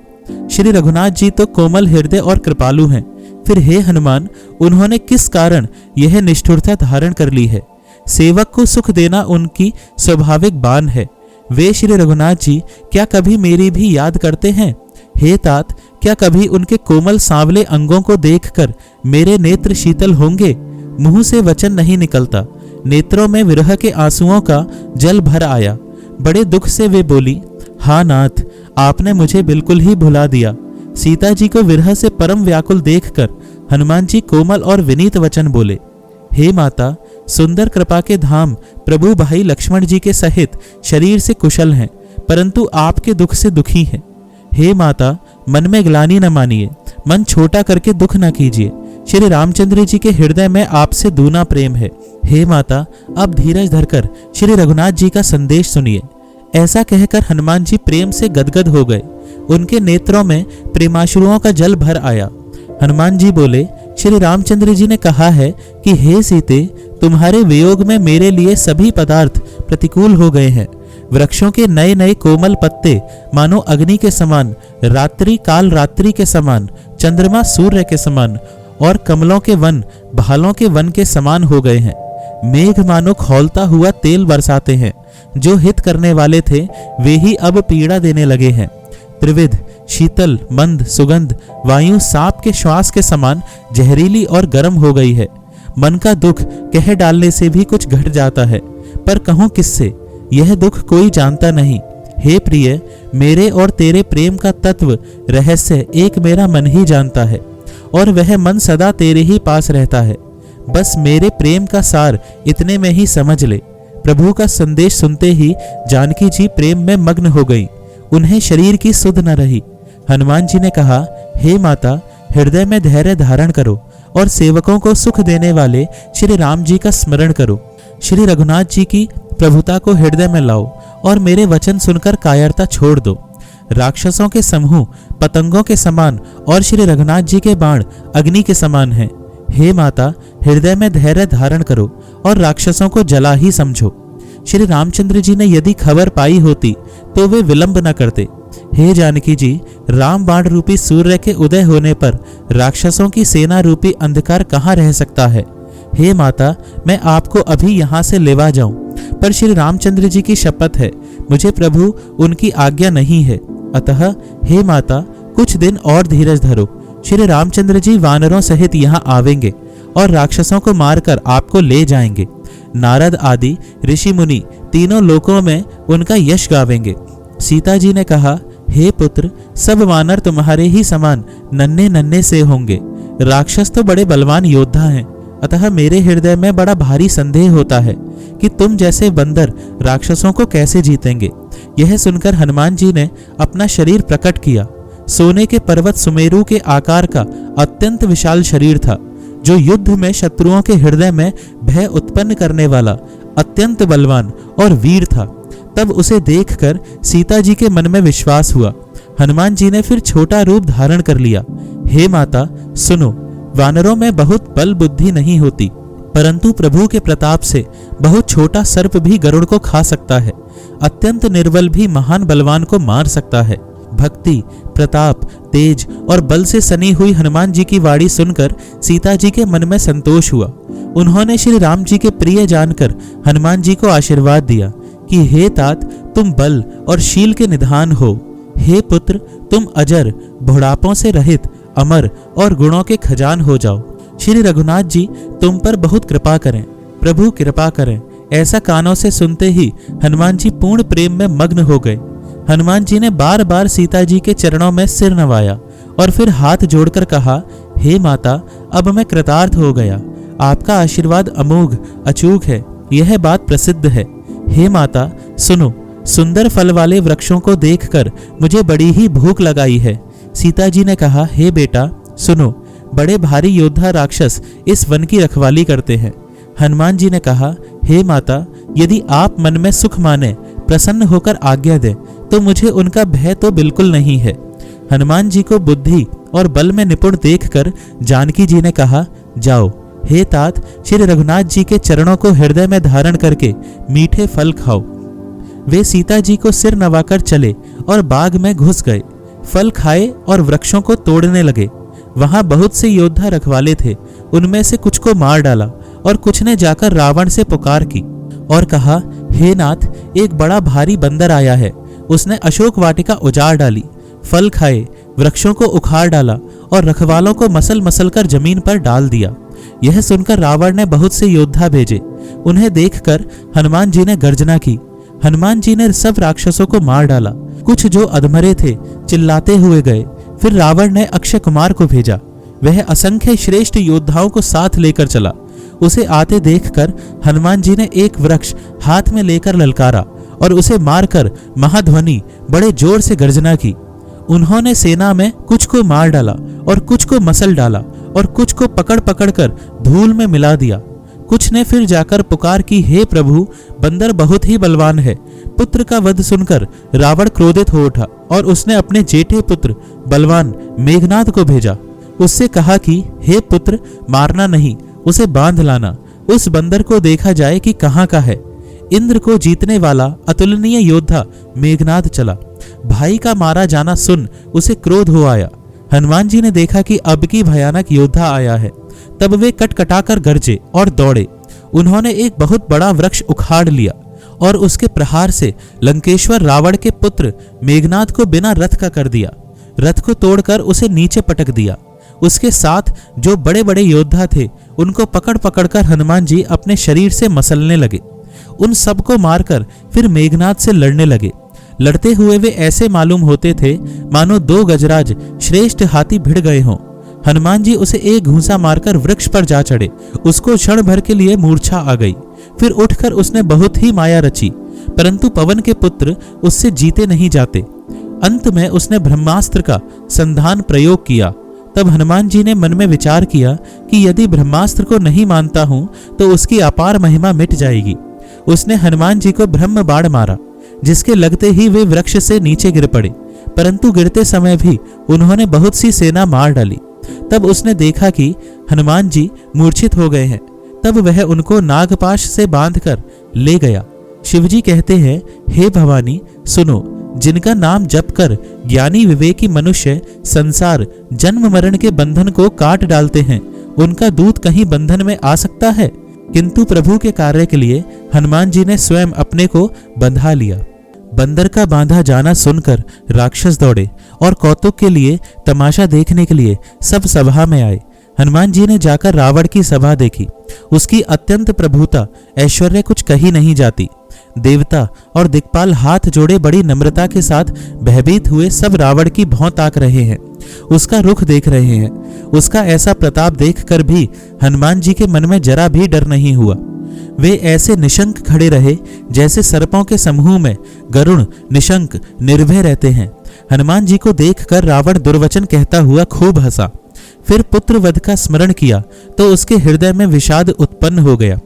श्री रघुनाथ जी तो कोमल हृदय और कृपालु हैं, फिर हे हनुमान, उन्होंने किस कारण यह निष्ठुरता धारण कर ली है? सेवक को सुख देना उनकी स्वाभाविक बान है। वे श्री रघुनाथ जी क्या कभी मेरी भी याद करते हैं? हे तात, क्या कभी उनके कोमल सांवले अंगों को देखकर मेरे नेत्र शीतल होंगे? मुंह से वचन नहीं निकलता, नेत्रों में विरह के आंसुओं का जल भर आया। बड़े दुख से वे बोली, हाँ नाथ, आपने मुझे बिल्कुल ही भुला दिया। सीता जी को विरह से परम व्याकुल देखकर हनुमान जी कोमल और विनीत वचन बोले, हे माता, सुंदर कृपा के धाम प्रभु भाई लक्ष्मण जी के सहित शरीर से कुशल हैं, परंतु आपके दुख से दुखी हैं। हे माता, मन में ग्लानि न मानिए, मन छोटा करके दुख न कीजिए। श्री रामचंद्र जी के हृदय में आपसे दूना प्रेम है। हे माता, अब धीरज धरकर श्री रघुनाथ जी का संदेश सुनिए। ऐसा कहकर हनुमान जी प्रेम से गदगद हो गए। उनके नेत्रों में प्रेमाश्रुओं का जल भर आया। हनुमान जी बोले, श्री रामचंद्र जी ने कहा है कि हे सीते, तुम्हारे वियोग में मेरे लिए सभी पदार्थ प्रतिकूल हो गए हैं। वृक्षों के नए नए कोमल पत्ते मानो अग्नि के समान, रात्रि काल रात्रि के समान, चंद्रमा सूर्य के समान और कमलों के वन भालों के वन के समान हो गए हैं। मेघ मानो खौलता हुआ तेल बरसाते हैं। जो हित करने वाले थे वे ही अब पीड़ा देने लगे हैं। त्रिविध, शीतल, मंद, सुगंध वायु सांप के श्वास के समान जहरीली और गर्म हो गई है। मन का दुख कह डालने से भी कुछ घट जाता है, पर कहूं किससे? यह दुख कोई जानता नहीं। हे प्रिय, मेरे और तेरे प्रेम का तत्व रहस्य एक मेरा मन ही जानता है, और वह मन सदा तेरे ही पास रहता है। बस मेरे प्रेम का सार इतने में ही समझ ले। प्रभु का संदेश सुनते ही जानकी जी प्रेम में मग्न हो गई। उन्हें शरीर की सुध न रही। हनुमान जी ने कहा, हे माता, हृदय में धैर्य धारण करो और सेवकों को सुख देने वाले श्री राम जी का स्मरण करो। श्री रघुनाथ जी की प्रभुता को हृदय में लाओ और मेरे वचन सुनकर कायरता छोड़ दो। राक्षसों के समूह पतंगों के समान और श्री रघुनाथ जी के बाण अग्नि के समान हैं। हे माता, हृदय में धैर्य धारण करो और राक्षसों को जला ही समझो। श्री रामचंद्र जी ने यदि खबर पाई होती तो वे विलंब न करते। हे जानकी जी, राम बाण रूपी सूर्य के उदय होने पर राक्षसों की सेना रूपी अंधकार कहाँ रह सकता है? हे माता, मैं आपको अभी यहाँ से लेवा जाऊं, पर श्री रामचंद्र जी की शपथ है, मुझे प्रभु उनकी आज्ञा नहीं है। अतः हे माता, कुछ दिन और धीरज धरो। श्री रामचंद्र जी वानरों सहित यहाँ आवेंगे और राक्षसों को मारकर आपको ले जाएंगे। नारद आदि ऋषि मुनि तीनों लोकों में उनका यश गावेंगे। सीता जी ने कहा, हे पुत्र, सब वानर तुम्हारे ही समान नन्हे नन्हे से होंगे। राक्षस तो बड़े बलवान योद्धा हैं, अतः मेरे हृदय में बड़ा भारी संदेह होता है कि तुम जैसे बंदर राक्षसों को कैसे जीतेंगे। यह सुनकर हनुमान जी ने अपना शरीर प्रकट किया। सोने के पर्वत सुमेरु के आकार का अत्यंत विशाल शरीर था, जो युद्ध में शत्रुओं के हृदय में भय उत्पन्न करने वाला अत्यंत बलवान और वीर था। तब उसे देखकर सीता जी के मन में विश्वास हुआ। हनुमान जी ने फिर छोटा रूप धारण कर लिया। हे माता, सुनो, वानरों में बहुत बल बुद्धि नहीं होती, परंतु प्रभु के प्रताप से बहुत छोटा सर्प भी गरुड़ को खा सकता है। अत्यंत निर्बल भी महान बलवान को मार सकता है। भक्ति, प्रताप, तेज और बल से सनी हुई हनुमान जी की वाणी सुनकर सीता जी के मन में संतोष हुआ। उन्होंने श्री राम जी के प्रिय जानकर हनुमान जी को आशीर्वाद दिया कि हे तात, तुम बल और शील के निधान हो। हे पुत्र, तुम अजर, बुढ़ापों से रहित, अमर और गुणों के खजान हो जाओ। श्री रघुनाथ जी तुम पर बहुत कृपा करें, प्रभु कृपा करें। ऐसा कानों से सुनते ही हनुमान जी पूर्ण प्रेम में मग्न हो गए। हनुमान जी ने बार बार सीता जी के चरणों में सिर नवाया और फिर हाथ जोड़कर कहा, हे माता, अब मैं कृतार्थ हो गया। आपका आशीर्वाद अमोघ अचूक है, यह बात प्रसिद्ध है। हे माता, सुनो, सुंदर फल वाले वृक्षों को देखकर मुझे बड़ी ही भूख लगाई है। सीता जी ने कहा, हे बेटा, सुनो, बड़े भारी योद्धा राक्षस इस वन की रखवाली करते हैं। हनुमान जी ने कहा, हे माता, यदि आप मन में सुख माने, प्रसन्न होकर आज्ञा दें, तो मुझे उनका भय तो बिल्कुल नहीं है। हनुमान जी को बुद्धि और बल में निपुण देखकर जानकी जी ने कहा, जाओ, हे तात, श्री रघुनाथ जी के चरणों को हृदय में धारण करके मीठे फल खाओ। वे सीता जी को सिर नवाकर चले और बाग में घुस गए। फल खाए और वृक्षों को तोड़ने लगे। वहां बहुत से योद्धा रखवाले थे, उनमें से कुछ को मार डाला और कुछ ने जाकर रावण से पुकार की और कहा, हे नाथ, एक बड़ा भारी बंदर आया है। उसने अशोक वाटिका उजाड़ डाली, फल खाए, वृक्षों को उखाड़ डाला और रखवालों को मसल मसल कर जमीन पर डाल दिया। यह सुनकर रावण ने बहुत से योद्धा भेजे। उन्हें देखकर हनुमान जी ने गर्जना की। हनुमान जी ने सब राक्षसों को मार डाला। कुछ जो अधमरे थे चिल्लाते हुए गए। फिर रावण ने अक्षय कुमार को भेजा। वह असंख्य श्रेष्ठ योद्धाओं को साथ लेकर चला। उसे आते देखकर हनुमान जी ने एक वृक्ष हाथ में लेकर ललकारा और उसे मारकर महाध्वनि बड़े जोर से गर्जना की। उन्होंने सेना में कुछ को मार डाला और कुछ को मसल डाला और कुछ को पकड़ पकड़ कर धूल में मिला दिया। कुछ ने फिर जाकर पुकार की, हे प्रभु, बंदर बहुत ही बलवान है। पुत्र का वध सुनकर रावण क्रोधित हो उठा और उसने अपने जेठे पुत्र बलवान मेघनाद को भेजा। उससे कहा कि हे पुत्र, मारना नहीं, उसे बांध लाना। उस बंदर को देखा जाए कि कहाँ का है। इंद्र को जीतने वाला अतुलनीय योद्धा मेघनाद चला। भाई का मारा जाना सुन उसे क्रोध हो आया। हनुमान जी ने देखा कि अब की भयानक योद्धा आया है। तब वे कटकटाकर गरजे और दौड़े। उन्होंने एक बहुत बड़ा वृक्ष उखाड़ लिया और उसके प्रहार से लंकेश्वर रावण के पुत्र मेघनाद को बिना रथ का कर दिया। रथ को तोड़कर उसे नीचे पटक दिया। उसके साथ जो बड़े बड़े योद्धा थे उनको पकड़ पकड़कर हनुमान जी अपने शरीर से मसलने लगे। उन सबको मारकर फिर मेघनाद से लड़ने लगे। लड़ते हुए वे ऐसे मालूम होते थे मानो दो गजराज श्रेष्ठ हाथी भिड़ गए हों। हनुमान जी उसे एक घूंसा मारकर वृक्ष पर जा चढ़े। उसको क्षण भर के लिए मूर्छा आ गई। फिर उठकर उसने बहुत ही माया रची, परंतु पवन के पुत्र उससे जीते नहीं जाते। अंत में उसने ब्रह्मास्त्र का संधान प्रयोग किया। तब हनुमान जी ने मन में विचार किया कि यदि ब्रह्मास्त्र को नहीं मानता हूं तो उसकी अपार महिमा मिट जाएगी। उसने हनुमान जी को ब्रह्म बाण मारा, जिसके लगते ही वे वृक्ष से नीचे गिर पड़े, परंतु गिरते समय भी उन्होंने बहुत सी सेना मार डाली। तब उसने देखा कि हनुमान जी मूर्छित हो गए हैं। तब वह उनको नागपाश से बांधकर ले गया। शिवजी कहते हैं, हे भवानी, सुनो, जिनका नाम जप कर ज्ञानी विवेकी मनुष्य संसार जन्म मरण के बंधन को काट डालते हैं, उनका दूत कहीं बंधन में आ सकता है? किंतु प्रभु के कार्य के लिए हनुमान जी ने स्वयं अपने को बंधा लिया। बंदर का बांधा जाना सुनकर राक्षस दौड़े और कौतुक के लिए, तमाशा देखने के लिए सब सभा में आए। हनुमान जी ने जाकर रावण की सभा देखी। उसकी अत्यंत प्रभुता, ऐश्वर्य कुछ कही नहीं जाती। देवता और दिक्पाल हाथ जोड़े बड़ी नम्रता के साथ भयभीत हुए सब रावण की भौं ताक रहे हैं, उसका रुख देख रहे हैं। उसका ऐसा प्रताप देखकर भी हनुमान जी के मन में जरा भी डर नहीं हुआ। वे ऐसे निशंक खड़े रहे जैसे सर्पों के समूह में गरुड़ निशंक निर्भय रहते हैं। हनुमान जी को देखकर रावण दुर्वचन कहता हुआ खूब हंसा। फिर पुत्र वध का स्मरण किया तो उसके हृदय में विषाद उत्पन्न हो गया।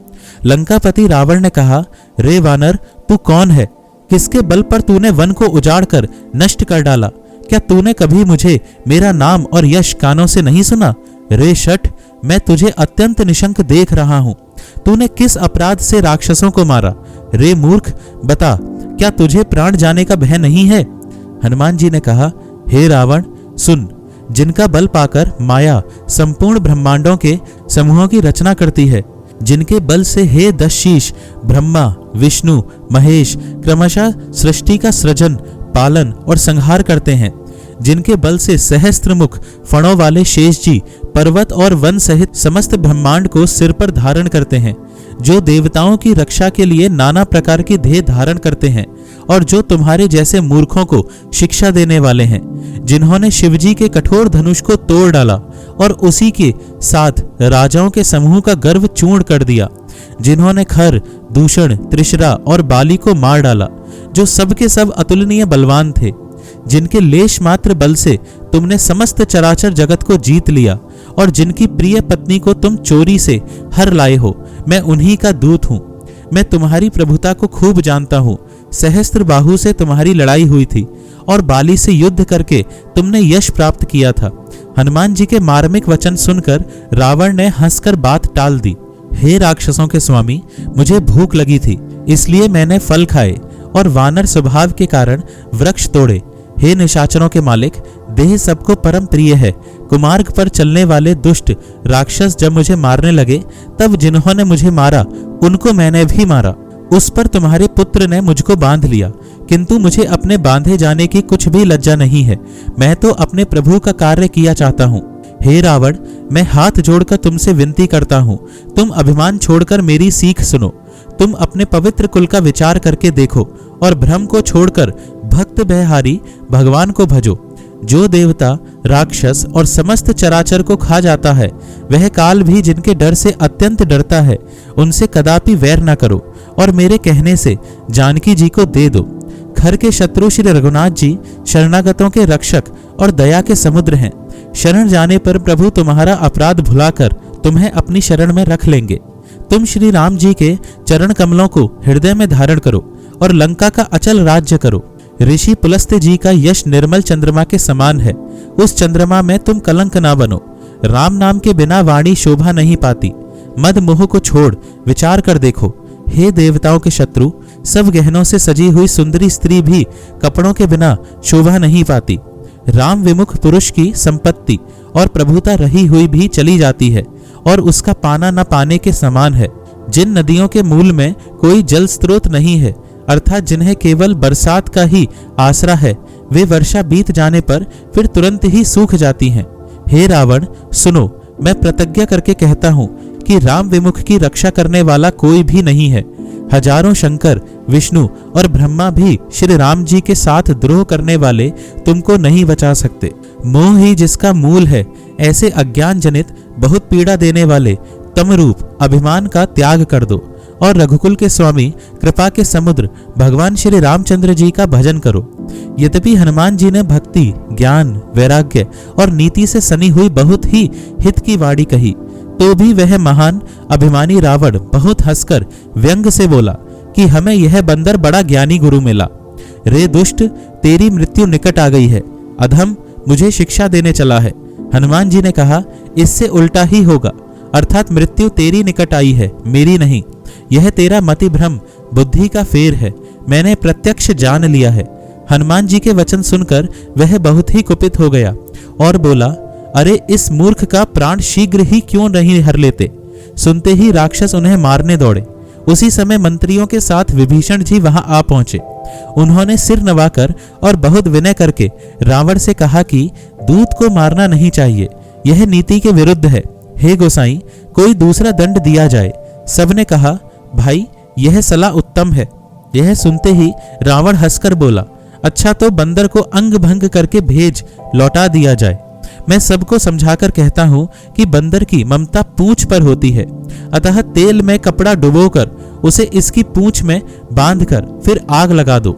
लंकापति रावण ने कहा, रे वानर, तू कौन है? किसके बल पर तूने वन को उजाड़ कर नष्ट कर डाला? क्या तूने कभी मुझे मेरा नाम और यश कानों से नहीं सुना? रे शठ, मैं तुझे अत्यंत निशंक देख रहा हूं। तूने किस अपराध से राक्षसों को मारा? रे मूर्ख, बता, क्या तुझे प्राण जाने का भय नहीं है? हनुमान जी ने कहा, हे रावण, सुन, जिनका बल पाकर माया संपूर्ण ब्रह्मांडों के समूहों की रचना करती है, जिनके बल से हे दशशीष ब्रह्मा, विष्णु, महेश क्रमशः सृष्टि का सृजन, पालन और संहार करते हैं, जिनके बल से सहस्त्रमुख फणों वाले शेष जी पर्वत और वन सहित समस्त ब्रह्मांड को सिर पर धारण करते हैं, जो देवताओं की रक्षा के लिए नाना प्रकार की ध्येय धारण करते हैं और जो तुम्हारे जैसे मूर्खों को शिक्षा देने वाले हैं, जिन्होंने शिवजी के कठोर धनुष को तोड़ डाला और उसी के साथ राजाओं के समूह का गर्व चूर्ण कर दिया, जिन्होंने खर, दूषण, त्रिशरा और बाली को मार डाला, जो सबके सब अतुलनीय बलवान थे, जिनके लेश मात्र बल से तुमने समस्त चराचर जगत को जीत लिया और जिनकी प्रिय पत्नी को तुम चोरी से हर लाए हो। मैं उन्हीं का दूत हूं। मैं तुम्हारी प्रभुता को खूब जानता हूं। सहस्त्र बाहु से तुम्हारी लड़ाई हुई थी और बाली से युद्ध करके तुमने यश प्राप्त किया था। हनुमान जी के मार्मिक वचन सुनकर रावण ने हंसकर बात टाल दी। हे राक्षसों के स्वामी, मुझे भूख लगी थी, इसलिए मैंने फल खाए और वानर स्वभाव के कारण वृक्ष तोड़े। हे निशाचरों के मालिक, देह सबको परम प्रिय है। कुमार्ग पर चलने वाले दुष्ट राक्षस जब मुझे मारने लगे, तब जिन्होंने मुझे मारा उनको मैंने भी मारा। उस पर तुम्हारे पुत्र ने मुझको बांध लिया, किंतु मुझे अपने बांधे जाने की कुछ भी लज्जा नहीं है। मैं तो अपने प्रभु का कार्य किया चाहता हूँ। हे रावण, मैं हाथ जोड़कर तुमसे विनती करता हूँ, तुम अभिमान छोड़कर मेरी सीख सुनो। तुम अपने पवित्र कुल का विचार करके देखो और भ्रम को छोड़कर भक्त भयहारी भगवान को भजो। जो देवता, राक्षस और समस्त चराचर को खा जाता है, वह काल भी जिनके डर से अत्यंत डरता है, उनसे कदापि वैर न करो और मेरे कहने से जानकी जी को दे दो। खर के शत्रु श्री रघुनाथ जी शरणागतों के रक्षक और दया के समुद्र हैं। शरण जाने पर प्रभु तुम्हारा अपराध भुलाकर तुम्हें अपनी शरण में रख लेंगे। तुम श्री राम जी के चरण कमलों को हृदय में धारण करो और लंका का अचल राज्य करो। ऋषि पुलस्त्य जी का यश निर्मल चंद्रमा के समान है, उस चंद्रमा में तुम कलंक ना बनो। राम नाम के बिना वाणी शोभा नहीं पाती। मद मोह को छोड़ विचार कर देखो। हे देवताओं के शत्रु, सब गहनों से सजी हुई सुंदरी स्त्री भी कपड़ों के बिना शोभा नहीं पाती। राम विमुख पुरुष की संपत्ति और प्रभुता रही हुई भी चली जाती है और उसका पाना न पाने के समान है। जिन नदियों के मूल में कोई जल स्रोत नहीं है, अर्थात जिन्हें केवल बरसात का ही आसरा है, वे वर्षा बीत जाने पर फिर तुरंत ही सूख जाती हैं। हे रावण, सुनो, मैं प्रतिज्ञा करके कहता हूँ कि राम विमुख की रक्षा करने वाला कोई भी नहीं है। हजारों शंकर, विष्णु और ब्रह्मा भी श्री राम जी के साथ द्रोह करने वाले तुमको नहीं बचा सकते। मोह ही जिसका मूल है, ऐसे अज्ञान जनित बहुत पीड़ा देने वाले तमरूप अभिमान का त्याग कर दो और रघुकुल के स्वामी, कृपा के समुद्र भगवान श्री रामचंद्र जी का भजन करो। यद्यपि हनुमान जी ने भक्ति, ज्ञान, वैराग्य और नीति से सनी हुई बहुत ही हित की वाणी कही, तो भी वह महान अभिमानी रावण बहुत हंसकर व्यंग से बोला कि हमें यह बंदर बड़ा ज्ञानी गुरु मिला। रे दुष्ट, तेरी मृत्यु निकट आ गई है। अधम, मुझे शिक्षा देने चला है। हनुमान जी ने कहा, इससे उल्टा ही होगा, अर्थात मृत्यु तेरी निकट आई है, मेरी नहीं। यह तेरा मति भ्रम, बुद्धि का फेर है, मैंने प्रत्यक्ष जान लिया है। हनुमान जी के वचन सुनकर वह बहुत ही कुपित हो गया और बोला, अरे इस मूर्ख का प्राण शीघ्र ही क्यों नहीं हर लेते। सुनते ही राक्षस उन्हें मारने दौड़े। उसी समय मंत्रियों के साथ विभीषण जी वहां आ पहुंचे। उन्होंने सिर नवाकर और बहुत विनय करके रावण से कहा कि दूत को मारना नहीं चाहिए, यह नीति के विरुद्ध है। हे गोसाई, कोई दूसरा दंड दिया जाए। सबने कहा, भाई यह सलाह उत्तम है। यह सुनते ही रावण हंसकर बोला, अच्छा तो बंदर को अंग भंग करके भेज लौटा दिया जाए। मैं सबको समझाकर कहता हूँ कि बंदर की ममता पूंछ पर होती है, अतः तेल में कपड़ा डुबोकर उसे इसकी पूंछ में बांधकर फिर आग लगा दो।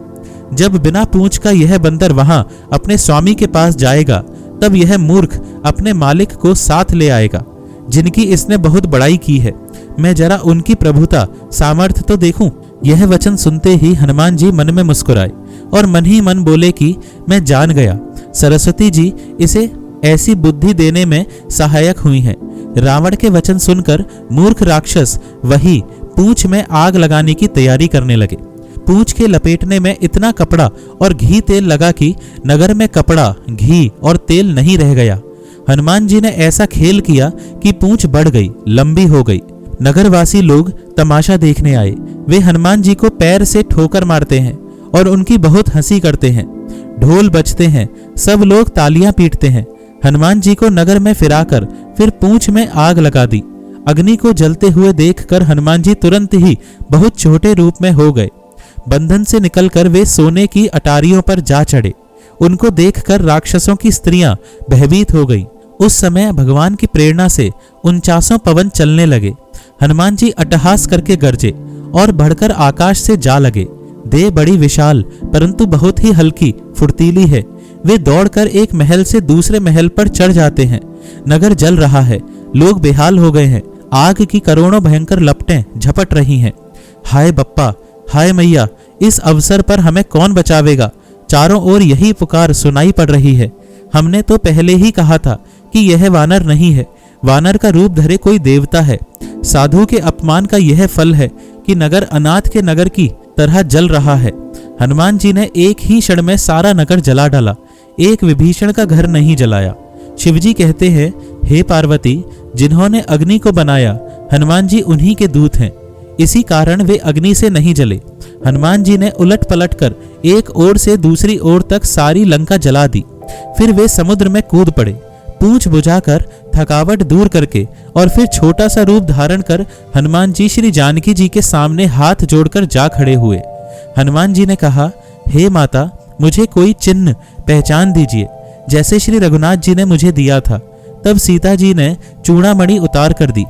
जब बिना पूंछ का यह बंदर वहां अपने स्वामी के पास जाएगा, तब यह मूर्ख अपने मालिक को साथ ले आएगा, जिनकी इसने बहुत बड़ाई की है। मैं जरा उनकी प्रभुता सामर्थ्य तो देखूं। यह वचन सुनते ही हनुमान जी मन में मुस्कुराए और मन ही मन बोले कि मैं जान गया, सरस्वती जी इसे ऐसी बुद्धि देने में सहायक हुई हैं। रावण के वचन सुनकर मूर्ख राक्षस वही पूंछ में आग लगाने की तैयारी करने लगे। पूंछ के लपेटने में इतना कपड़ा और घी तेल लगा कि नगर में कपड़ा, घी और तेल नहीं रह गया। हनुमान जी ने ऐसा खेल किया कि पूंछ बढ़ गई, लंबी हो गई। नगरवासी लोग तमाशा देखने आए। वे हनुमान जी को पैर से ठोकर मारते हैं और उनकी बहुत हंसी करते हैं। ढोल बजते हैं, सब लोग तालियां पीटते हैं। हनुमान जी को नगर में फिराकर फिर पूंछ में आग लगा दी। अग्नि को जलते हुए देखकर हनुमान जी तुरंत ही बहुत छोटे रूप में हो गए। बंधन से निकलकर वे सोने की अटारियों पर जा चढ़े। उनको देखकर राक्षसों की स्त्रियां भयभीत हो गईं। उस समय भगवान की प्रेरणा से 49 पवन चलने लगे। हनुमान जी अट्टहास करके गरजे और बढ़कर आकाश से जा लगे। देह बड़ी विशाल परंतु बहुत ही हल्की फुर्तीली है। वे दौड़कर एक महल से दूसरे महल पर चढ़ जाते हैं। नगर जल रहा है, लोग बेहाल हो गए हैं। आग की करोड़ों भयंकर लपटें झपट रही हैं। हाय बप्पा, हाय मैया, इस अवसर पर हमें कौन बचावेगा। चारों ओर यही पुकार सुनाई पड़ रही है। हमने तो पहले ही कहा था कि यह वानर नहीं है, वानर का रूप धरे कोई देवता है। साधु के अपमान का यह फल है कि नगर अनाथ के नगर की तरह जल रहा है। हनुमान जी ने एक ही क्षण में सारा नगर जला डाला, एक विभीषण का घर नहीं जलाया। शिवजी कहते हैं, हे पार्वती, जिन्होंने अग्नि को बनाया हनुमान जी उन्हीं के दूत हैं, इसी कारण वे अग्नि से नहीं जले। हनुमान जी ने उलट पलट कर एक ओर से दूसरी ओर तक सारी लंका जला दी। फिर वे समुद्र में कूद पड़े, पूंछ बुझाकर थकावट दूर करके, और फिर छोटा सा रूप धारण कर हनुमान जी श्री जानकी जी के सामने हाथ जोड़कर जा खड़े हुए। हनुमान जी ने कहा, हे माता, मुझे कोई चिन्ह पहचान दीजिए, जैसे श्री रघुनाथ जी ने मुझे दिया था। तब सीता जी ने चूड़ामणि उतार कर दी।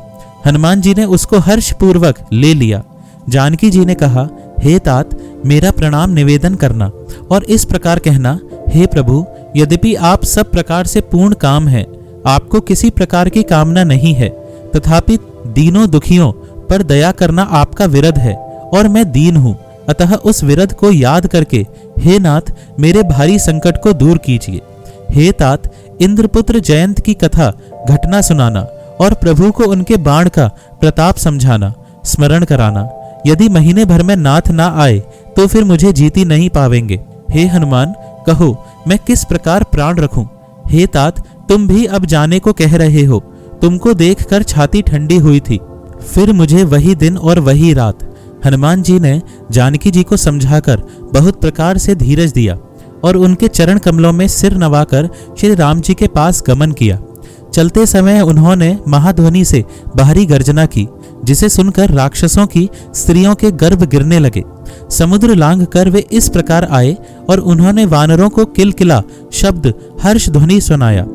हनुमान जी ने उसको हर्ष पूर्वक ले लिया। जानकी जी ने कहा, हे तात, मेरा प्रणाम निवेदन करना और इस प्रकार कहना, हे प्रभु, यद्यपि आप सब प्रकार से पूर्ण काम हैं, आपको किसी प्रकार की कामना नहीं है, तथापि दीनों दुखियों पर दया करना आपका विरध है और मैं दीन हूँ। अतः उस विरध को याद करके हे नाथ, मेरे भारी संकट को दूर कीजिए। हे तात, इंद्रपुत्र जयंत की कथा घटना सुनाना और प्रभु को उनके बाण का प्रताप समझाना, स्मरण कराना। यदि महीने भर में नाथ ना आए तो फिर मुझे जीती नहीं पावेंगे। हे हनुमान, कहो मैं किस प्रकार प्राण रखूं। हे तात, तुम भी अब जाने को कह रहे हो, तुमको देखकर छाती ठंडी हुई थी। फिर मुझे वही दिन और वही रात। हनुमान जी ने जानकी जी को समझाकर बहुत प्रकार से धीरज दिया और उनके चरण कमलों में सिर नवाकर श्री राम जी के पास गमन किया। चलते समय उन्होंने महाध्वनि से बाहरी गर्जना की, जिसे सुनकर राक्षसों की स्त्रियों के गर्भ गिरने लगे। समुद्र लांघ कर वे इस प्रकार आए और उन्होंने वानरों को किलकिला शब्द हर्ष ध्वनि सुनाया।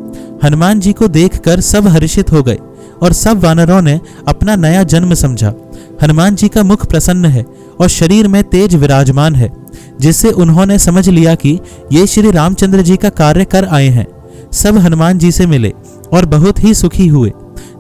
हनुमान जी को देखकर सब हर्षित हो गए और सब वानरों ने अपना नया जन्म समझा। हनुमान जी का मुख प्रसन्न है और शरीर में तेज विराजमान है, जिससे उन्होंने समझ लिया कि ये श्री रामचंद्र जी का कार्य कर आए हैं। सब हनुमान जी से मिले और बहुत ही सुखी हुए,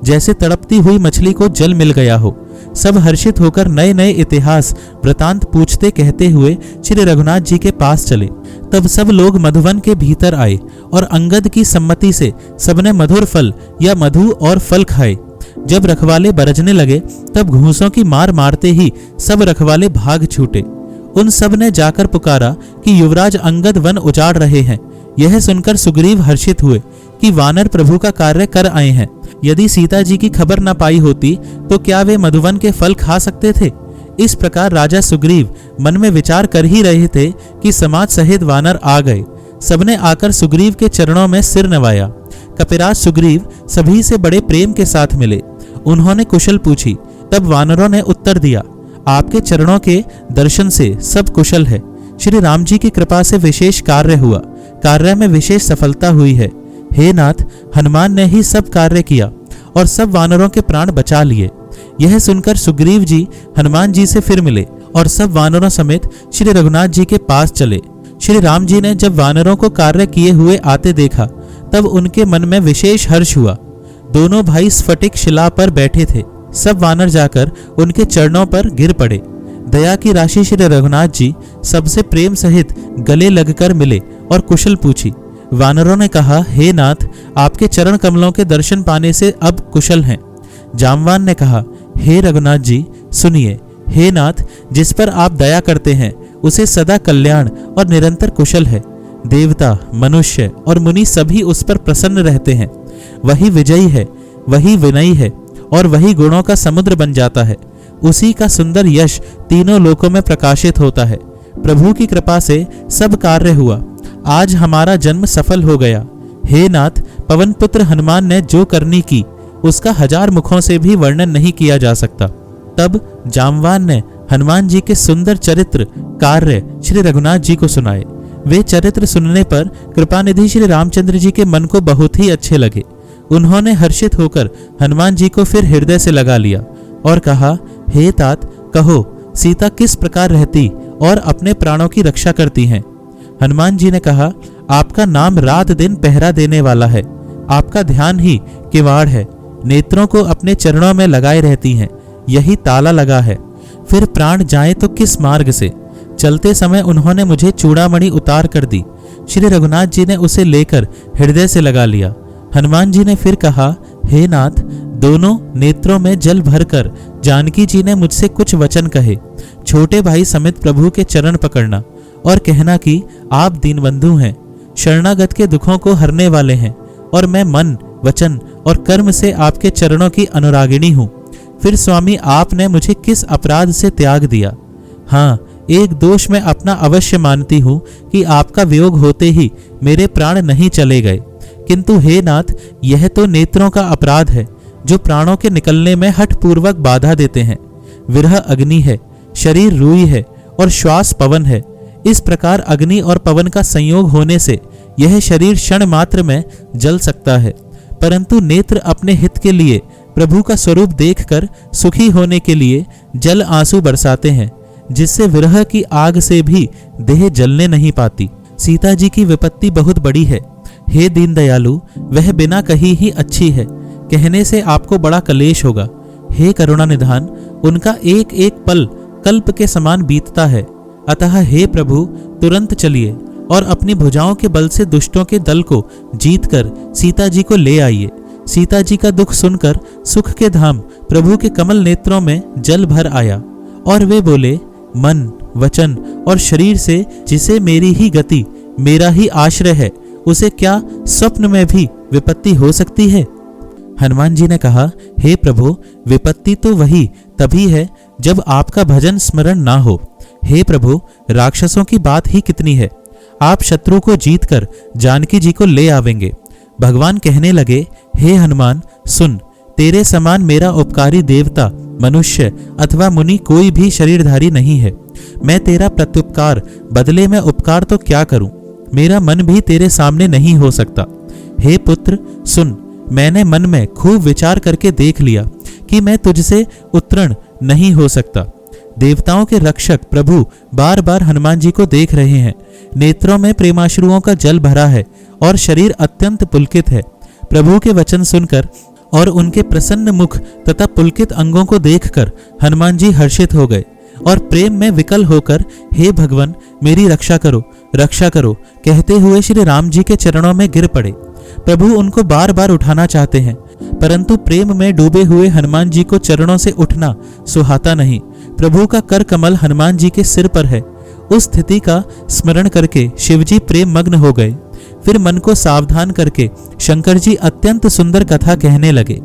जैसे तड़पती हुई मछली को जल मिल गया हो। सब हर्षित होकर नए नए इतिहास वृतांत पूछते कहते हुए श्री रघुनाथ जी के पास चले। तब सब लोग मधुवन के भीतर आए और अंगद की सम्मति से सबने मधुर फल या मधु और फल खाए। जब रखवाले बरजने लगे तब घूंसों की मार मारते ही सब रखवाले भाग छूटे। उन सब ने जाकर पुकारा कि युवराज अंगद वन उजाड़ रहे हैं। यह सुनकर सुग्रीव हर्षित हुए कि वानर प्रभु का कार्य कर आए हैं। यदि सीता जी की खबर न पाई होती तो क्या वे मधुवन के फल खा सकते थे। इस प्रकार राजा सुग्रीव मन में विचार कर ही रहे थे कि समाज सहित वानर आ गए। सबने आकर सुग्रीव के चरणों में सिर नवाया। कपिराज सुग्रीव सभी से बड़े प्रेम के साथ मिले। उन्होंने कुशल पूछी। तब वानरों ने उत्तर दिया, आपके चरणों के दर्शन से सब कुशल है। श्री राम जी की कृपा से विशेष कार्य हुआ, कार्य में विशेष सफलता हुई है। हे नाथ, हनुमान ने ही सब कार्य किया और सब वानरों के प्राण बचा लिए। यह सुनकर सुग्रीव जी हनुमान जी से फिर मिले और सब वानरों समेत श्री रघुनाथ जी के पास चले। श्री राम जी ने जब वानरों को कार्य किए हुए आते देखा तब उनके मन में विशेष हर्ष हुआ। दोनों भाई स्फटिक शिला पर बैठे थे। सब वानर जाकर उनके चरणों पर गिर पड़े। दया की राशि श्री रघुनाथ जी सबसे प्रेम सहित गले लगकर मिले और कुशल पूछी। वानरों ने कहा, हे नाथ, आपके चरण कमलों के दर्शन पाने से अब कुशल हैं। जामवान ने कहा, हे रघुनाथ जी सुनिए। हे नाथ, जिस पर आप दया करते हैं उसे सदा कल्याण और निरंतर कुशल है। देवता, मनुष्य और मुनि सभी उस पर प्रसन्न रहते हैं। वही विजयी है, वही विनयी है और वही गुणों का समुद्र बन जाता है। उसी का सुंदर यश तीनों लोकों में प्रकाशित होता है। प्रभु की कृपा से सब कार्य हुआ। आज हमारा जन्म सफल हो गया। हे नाथ, पवन पुत्र हनुमान ने जो करनी की उसका 1000 मुखों से भी वर्णन नहीं किया जा सकता। तब जामवान ने हनुमान जी के सुंदर चरित्र कार्य श्री रघुनाथ जी को सुनाए। वे चरित्र सुनने पर कृपानिधि श्री रामचंद्र जी के मन को बहुत ही अच्छे लगे। उन्होंने हर्षित होकर हनुमान जी को फिर हृदय से लगा लिया और कहा, हे तात, कहो सीता किस प्रकार रहती और अपने प्राणों की रक्षा करती हैं। हनुमान जी ने कहा, आपका नाम रात दिन पहरा देने वाला है। आपका ध्यान ही किवाड़ है। नेत्रों को अपने चरणों में लगाए रहती हैं, यही ताला लगा है। फिर प्राण जाए तो किस मार्ग से। चलते समय उन्होंने मुझे चूड़ामणि उतार कर दी। श्री रघुनाथ जी ने उसे लेकर हृदय से लगा लिया। हनुमान जी ने फिर कहा, हे नाथ, दोनों नेत्रों में जल भरकर जानकी जी ने मुझसे कुछ वचन कहे। छोटे भाई समेत प्रभु के चरण पकड़ना और कहना कि आप दीनबंधु हैं, शरणागत के दुखों को हरने वाले हैं और मैं मन, वचन और कर्म से आपके चरणों की अनुरागिणी हूँ। फिर स्वामी आपने मुझे किस अपराध से त्याग दिया? हाँ, एक दोष मैं अपना अवश्य मानती हूँ कि आपका वियोग होते ही मेरे प्राण नहीं चले गए, किंतु हे नाथ, यह तो नेत्रों का अपराध है जो प्राणों के निकलने में हठपूर्वक बाधा देते हैं। विरह अग्नि है, शरीर रूई है और श्वास पवन है। इस प्रकार अग्नि और पवन का संयोग होने से यह शरीर क्षण मात्र में जल सकता है, परंतु नेत्र अपने हित के लिए प्रभु का स्वरूप देखकर सुखी होने के लिए जल आंसू बरसाते हैं, जिससे विरह की आग से भी देह जलने नहीं पाती। सीता जी की विपत्ति बहुत बड़ी है। हे दीन दयालु, वह बिना कही ही अच्छी है, कहने से आपको बड़ा कलेश होगा। हे करुणा निधान, उनका एक एक पल कल्प के समान बीतता है। अतः हे प्रभु, तुरंत चलिए और अपनी भुजाओं के बल से दुष्टों के दल को जीतकर सीता जी को ले आइए। सीता जी का दुख सुनकर सुख के धाम प्रभु के कमल नेत्रों में जल भर आया और वे बोले, मन, वचन और शरीर से जिसे मेरी ही गति, मेरा ही आश्रय है, उसे क्या स्वप्न में भी विपत्ति हो सकती है? हनुमान जी ने कहा, हे प्रभु, विपत्ति तो वही तभी है जब आपका भजन स्मरण ना हो। हे प्रभु, राक्षसों की बात ही कितनी है, आप शत्रु को जीतकर जानकी जी को ले आवेंगे। भगवान कहने लगे, हे हनुमान, सुन, तेरे समान मेरा उपकारी देवता, मनुष्य अथवा मुनि कोई भी शरीरधारी नहीं है। मैं तेरा प्रत्युपकार बदले में उपकार तो क्या करूं? मेरा मन भी तेरे सामने नहीं हो सकता। हे पुत्र, सुन, मैंने मन में खूब विचार करके देख लिया कि मैं तुझसे उत्तीर्ण नहीं हो सकता। देवताओं के रक्षक प्रभु बार बार हनुमान जी को देख रहे हैं। नेत्रों में प्रेमाश्रुओं का जल भरा है और शरीर अत्यंत पुलकित है। प्रभु के वचन सुनकर और उनके प्रसन्न मुख तथा पुलकित अंगों को देखकर हनुमान जी हर्षित हो गए और प्रेम में विकल होकर, हे भगवान, मेरी रक्षा करो, रक्षा करो, कहते हुए श्री राम जी के चरणों में गिर पड़े। प्रभु उनको बार बार उठाना चाहते हैं, परंतु प्रेम में डूबे हुए हनुमान जी को चरणों से उठना सुहाता नहीं। प्रभु का कर कमल हनुमान जी के सिर पर है। उस स्थिति का स्मरण करके शिवजी प्रेम मग्न हो गए। फिर मन को सावधान करके शंकर जी अत्यंत सुंदर कथा कहने लगे।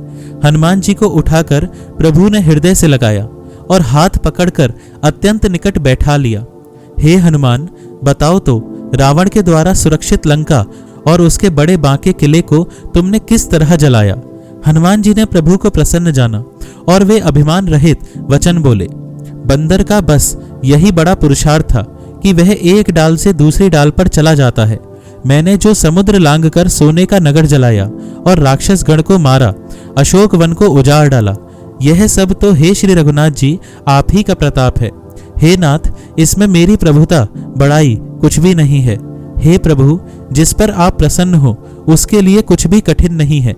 हनुमान जी को उठाकर प्रभु ने हृदय से लगाया और हाथ पकड़कर अत्यंत निकट बैठा लिया। हे हनुमान, बताओ तो, रावण के द्वारा सुरक्षित लंका और उसके बड़े बांके किले को तुमने किस तरह जलाया? हनुमान जी ने प्रभु को प्रसन्न जाना और वे अभिमान रहित वचन बोले, बंदर का बस यही बड़ा पुरुषार्थ था कि वह एक डाल से दूसरी डाल पर चला जाता है। मैंने जो समुद्र लांग कर सोने का नगर जलाया और राक्षस गण को मारा, अशोक वन को उजाड़ डाला, यह सब तो हे श्री रघुनाथ जी आप ही का प्रताप है। हे नाथ, इसमें मेरी प्रभुता बड़ाई कुछ भी नहीं है। हे प्रभु, जिस पर आप प्रसन्न हो उसके लिए कुछ भी कठिन नहीं है।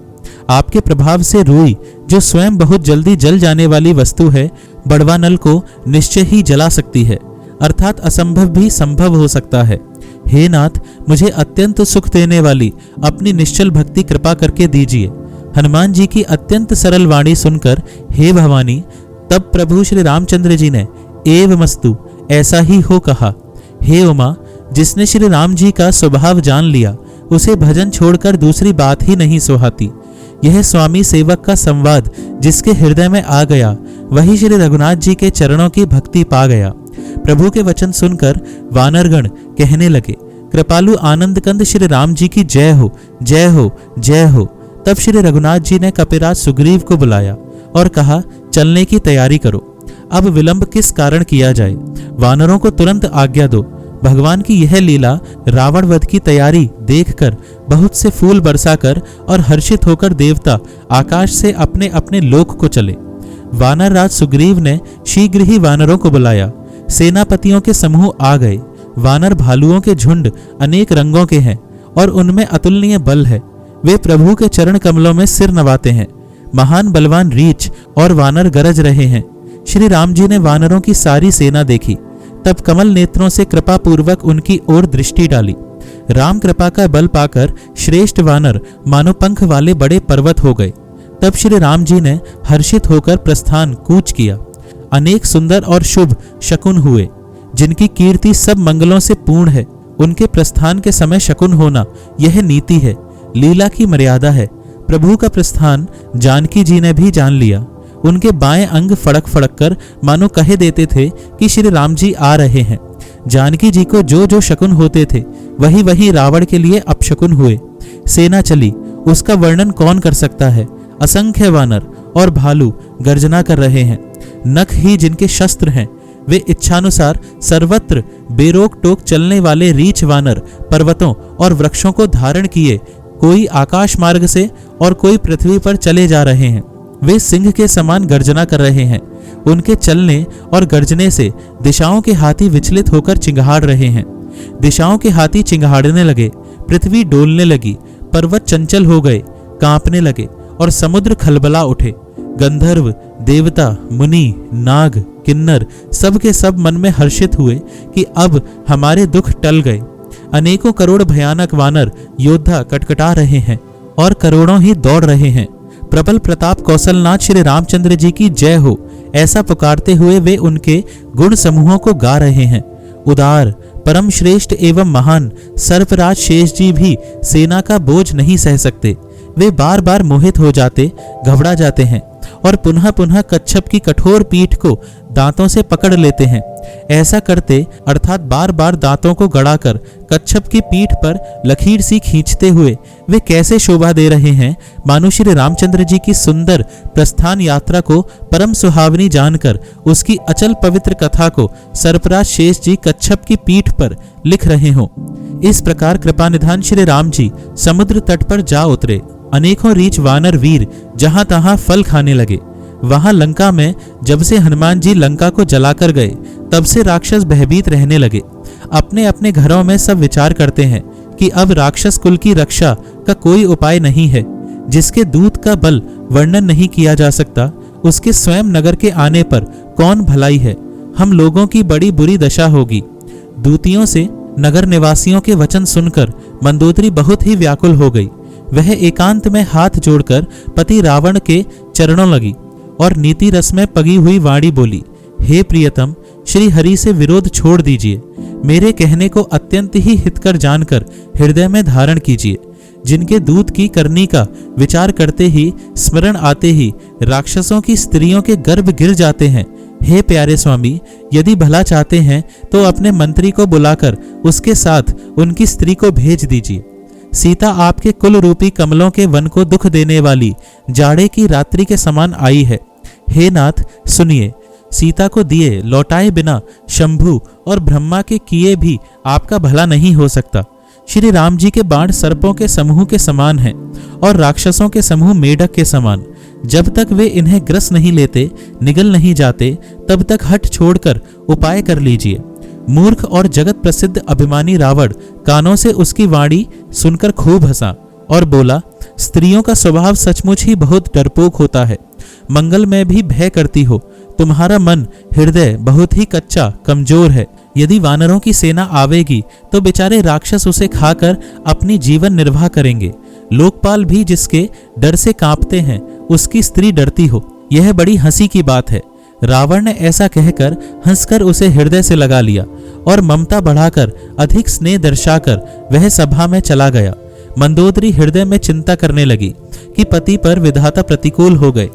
आपके प्रभाव से रुई, जो स्वयं बहुत जल्दी जल जाने वाली वस्तु है, बड़वा नल को निश्चय ही जला सकती है, अर्थात असंभव भी संभव हो सकता है। हे नाथ, मुझे अत्यंत सुख देने वाली अपनी निश्चल भक्ति कृपा करके दीजिए। हनुमान जी की अत्यंत सरल वाणी सुनकर हे भवानी, तब प्रभु श्री रामचंद्र जी ने एवमस्तु, ऐसा ही हो कहा। हे उमा, जिसने श्री राम जी का स्वभाव जान लिया उसे भजन छोड़कर दूसरी बात ही नहीं सुहाती। यह स्वामी सेवक का संवाद जिसके हृदय में आ गया वही श्री रघुनाथ जी के चरणों की भक्ति पा गया। प्रभु के वचन सुनकर वानरगण कहने लगे, कृपालु आनंद कंद श्री राम जी की जय हो, जय हो, जय हो। तब श्री रघुनाथ जी ने कपिराज सुग्रीव को बुलाया और कहा, चलने की तैयारी करो। अब विलंब किस कारण किया जाए? वानरों को तुरंत आज्ञा दो। भगवान की यह लीला रावण वध की तैयारी देखकर बहुत से फूल बरसाकर और हर्षित होकर देवता आकाश से अपने अपने लोक को चले। वानर राज सुग्रीव ने शीघ्र ही वानरों को बुलाया। सेनापतियों के समूह आ गए। वानर भालुओं के झुंड अनेक रंगों के हैं और उनमें अतुलनीय बल है। वे प्रभु के चरण कमलों में सिर नवाते हैं। महान बलवान रीछ और वानर गरज रहे हैं। श्री राम जी ने वानरों की सारी सेना देखी, तब कमल नेत्रों से कृपा पूर्वक उनकी ओर दृष्टि डाली। राम कृपा का बल पाकर श्रेष्ठ वानर मानो पंख वाले बड़े पर्वत हो गए। तब श्री राम जी ने हर्षित होकर प्रस्थान कूच किया। अनेक सुंदर और शुभ शकुन हुए, जिनकी कीर्ति सब मंगलों से पूर्ण है। उनके प्रस्थान के समय शकुन होना यह नीति है, लीला की मर्यादा है। प्रभु का प्रस्थान जानकी जी ने भी जान लिया। उनके बाएं अंग फड़क फड़क कर मानो कहे देते थे कि श्री राम जी आ रहे हैं। जानकी जी को जो जो शकुन होते थे वही वही रावण के लिए अपशकुन हुए। सेना चली, उसका वर्णन कौन कर सकता है। असंख्य वानर और भालू गर्जना कर रहे हैं। नख ही जिनके शस्त्र हैं, वे इच्छानुसार सर्वत्र बेरोक टोक चलने वाले रीछ वानर पर्वतों और वृक्षों को धारण किए कोई आकाश मार्ग से और कोई पृथ्वी पर चले जा रहे हैं। वे सिंह के समान गर्जना कर रहे हैं। उनके चलने और गर्जने से दिशाओं के हाथी विचलित होकर चिंगाड़ रहे हैं। दिशाओं के हाथी चिंगाड़ने लगे, पृथ्वी डोलने लगी, पर्वत चंचल हो गए, कांपने लगे और समुद्र खलबला उठे। गंधर्व, देवता, मुनि, नाग, किन्नर सब के सब मन में हर्षित हुए कि अब हमारे दुख टल गए। अनेकों करोड़ भयानक वानर योद्धा कटकटा रहे हैं और करोड़ों ही दौड़ रहे हैं। प्रबल प्रताप कौशलनाथ श्री रामचंद्र जी की जय हो, ऐसा पुकारते हुए वे उनके गुण समूहों को गा रहे हैं। उदार, परम श्रेष्ठ एवं महान सर्पराज शेष जी भी सेना का बोझ नहीं सह सकते। वे बार बार मोहित हो जाते, घबरा जाते हैं और पुनः पुनः कच्छप की कठोर पीठ को दांतों से पकड़ लेते हैं। ऐसा करते अर्थात बार बार दांतों को गड़ाकर कच्छप की पीठ पर लकीर सी खींचते हुए वे कैसे शोभा दे रहे हैं, मानो श्री रामचंद्र जी की सुंदर प्रस्थान यात्रा को परम सुहावनी जानकर उसकी अचल पवित्र कथा को सर्पराज शेष जी कच्छप की पीठ पर लिख रहे हों। इस प्रकार कृपानिधान श्री राम जी समुद्र तट पर जा उतरे। अनेकों रीछ वानर वीर जहां तहां फल खाने लगे। वहां लंका में जब से हनुमान जी लंका को जलाकर गए तब से राक्षस भयभीत रहने लगे। अपने अपने घरों में सब विचार करते हैं कि अब राक्षस कुल की रक्षा का कोई उपाय नहीं है। जिसके दूत का बल वर्णन नहीं किया जा सकता, उसके स्वयं नगर के आने पर कौन भलाई है। हम लोगों की बड़ी बुरी दशा होगी। दूतियों से नगर निवासियों के वचन सुनकर मंदोदरी बहुत ही व्याकुल हो गई। वह एकांत में हाथ जोड़कर पति रावण के चरणों लगी और नीति रस में पगी हुई वाणी बोली, हे प्रियतम, श्री हरि से विरोध छोड़ दीजिए। मेरे कहने को अत्यंत ही हितकर जानकर हृदय में धारण कीजिए। जिनके दूत की करनी का विचार करते ही, स्मरण आते ही राक्षसों की स्त्रियों के गर्भ गिर जाते हैं। हे प्यारे स्वामी, यदि भला चाहते हैं तो अपने मंत्री को बुलाकर उसके साथ उनकी स्त्री को भेज दीजिए। सीता आपके कुल रूपी कमलों के वन को दुख देने वाली जाड़े की रात्रि के समान आई है। हे नाथ, सुनिए, सीता को दिए लौटाए बिना शंभु और ब्रह्मा के किए भी आपका भला नहीं हो सकता। श्री राम जी के बाण सर्पों के समूह के समान हैं और राक्षसों के समूह मेढक के समान। जब तक वे इन्हें ग्रस नहीं लेते, निगल नहीं जाते, तब तक हट छोड़कर उपाय कर लीजिए। मूर्ख और जगत प्रसिद्ध अभिमानी रावण कानों से उसकी वाणी सुनकर खूब हंसा और बोला, स्त्रियों का स्वभाव सचमुच ही बहुत डरपोक होता है। मंगल में भी भय करती हो। तुम्हारा मन हृदय बहुत ही कच्चा कमजोर है। यदि वानरों की सेना आवेगी तो बेचारे राक्षस उसे खाकर अपनी जीवन निर्वाह करेंगे। लोकपाल भी जिसके डर से कांपते हैं, उसकी स्त्री डरती हो, यह बड़ी हंसी की बात है। रावण ने ऐसा कहकर हंसकर उसे हृदय से लगा लिया और ममता बढ़ाकर अधिक स्नेह दर्शाकर वह सभा में चला गया। मंदोदरी हृदय में चिंता करने लगी कि पति पर विधाता प्रतिकूल हो गए।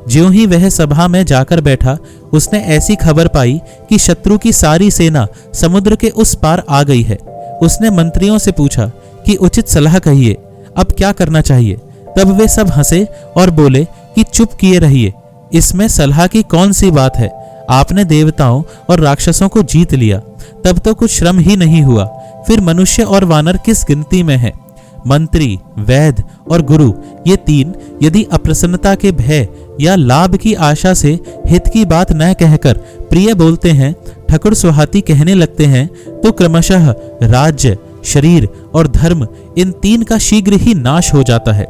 ज्यों ही वह सभा में जाकर बैठा, उसने ऐसी खबर पाई कि शत्रु की सारी सेना समुद्र के उस पार आ गई है। उसने मंत्रियों से पूछा कि उचित सलाह कहिए, अब क्या करना चाहिए। तब वे सब हंसे और बोले कि चुप किए रहिए, इसमें सलाह की कौन सी बात है। आपने देवताओं और राक्षसों को जीत लिया, तब तो कुछ श्रम ही नहीं हुआ। फिर मनुष्य और वानर किस गिनती में है। मंत्री, वैद्य और गुरु, ये तीन यदि अप्रसन्नता के भय या लाभ की आशा से हित की बात न कहकर प्रिय बोलते हैं, ठकुर सुहाती कहने लगते हैं, तो क्रमशः राज्य, शरीर और धर्म, इन तीन का शीघ्र ही नाश हो जाता है।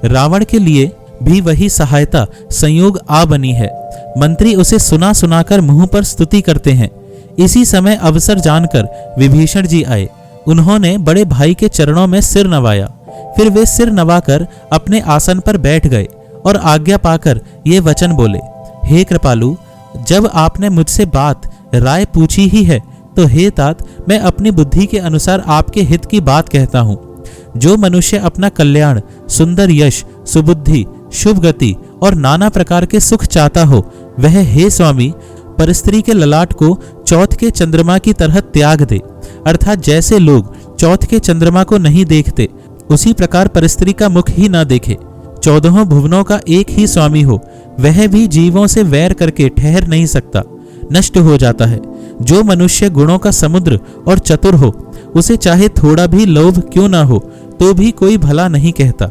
रावण के लिए भी वही सहायता संयोग आ बनी है। मंत्री उसे सुना सुनाकर मुंह पर स्तुति करते हैं। इसी समय अवसर जानकर विभीषण जी आए। उन्होंने बड़े भाई के चरणों में सिर नवाया। फिर वे सिर नवाकर अपने आसन पर बैठ गए और आज्ञा पाकर ये वचन बोले, हे कृपालु, जब आपने मुझसे बात राय पूछी ही है तो हे तात, मैं अपनी बुद्धि के अनुसार आपके हित की बात कहता हूँ। जो मनुष्य अपना कल्याण, सुंदर यश, सुबुद्धि, शुभ गति और नाना प्रकार के सुख चाहता हो, वह हे स्वामी परस्त्री के ललाट को चौथ के चंद्रमा की तरह त्याग दे। अर्थात जैसे लोग चौथ के चंद्रमा को नहीं देखते, उसी प्रकार परस्त्री का मुख ही ना देखे। 14 भुवनों का एक ही स्वामी हो, वह भी जीवों से वैर करके ठहर नहीं सकता, नष्ट हो जाता है। जो मनुष्य गुणों का समुद्र और चतुर हो, उसे चाहे थोड़ा भी लोभ क्यों ना हो तो भी कोई भला नहीं कहता।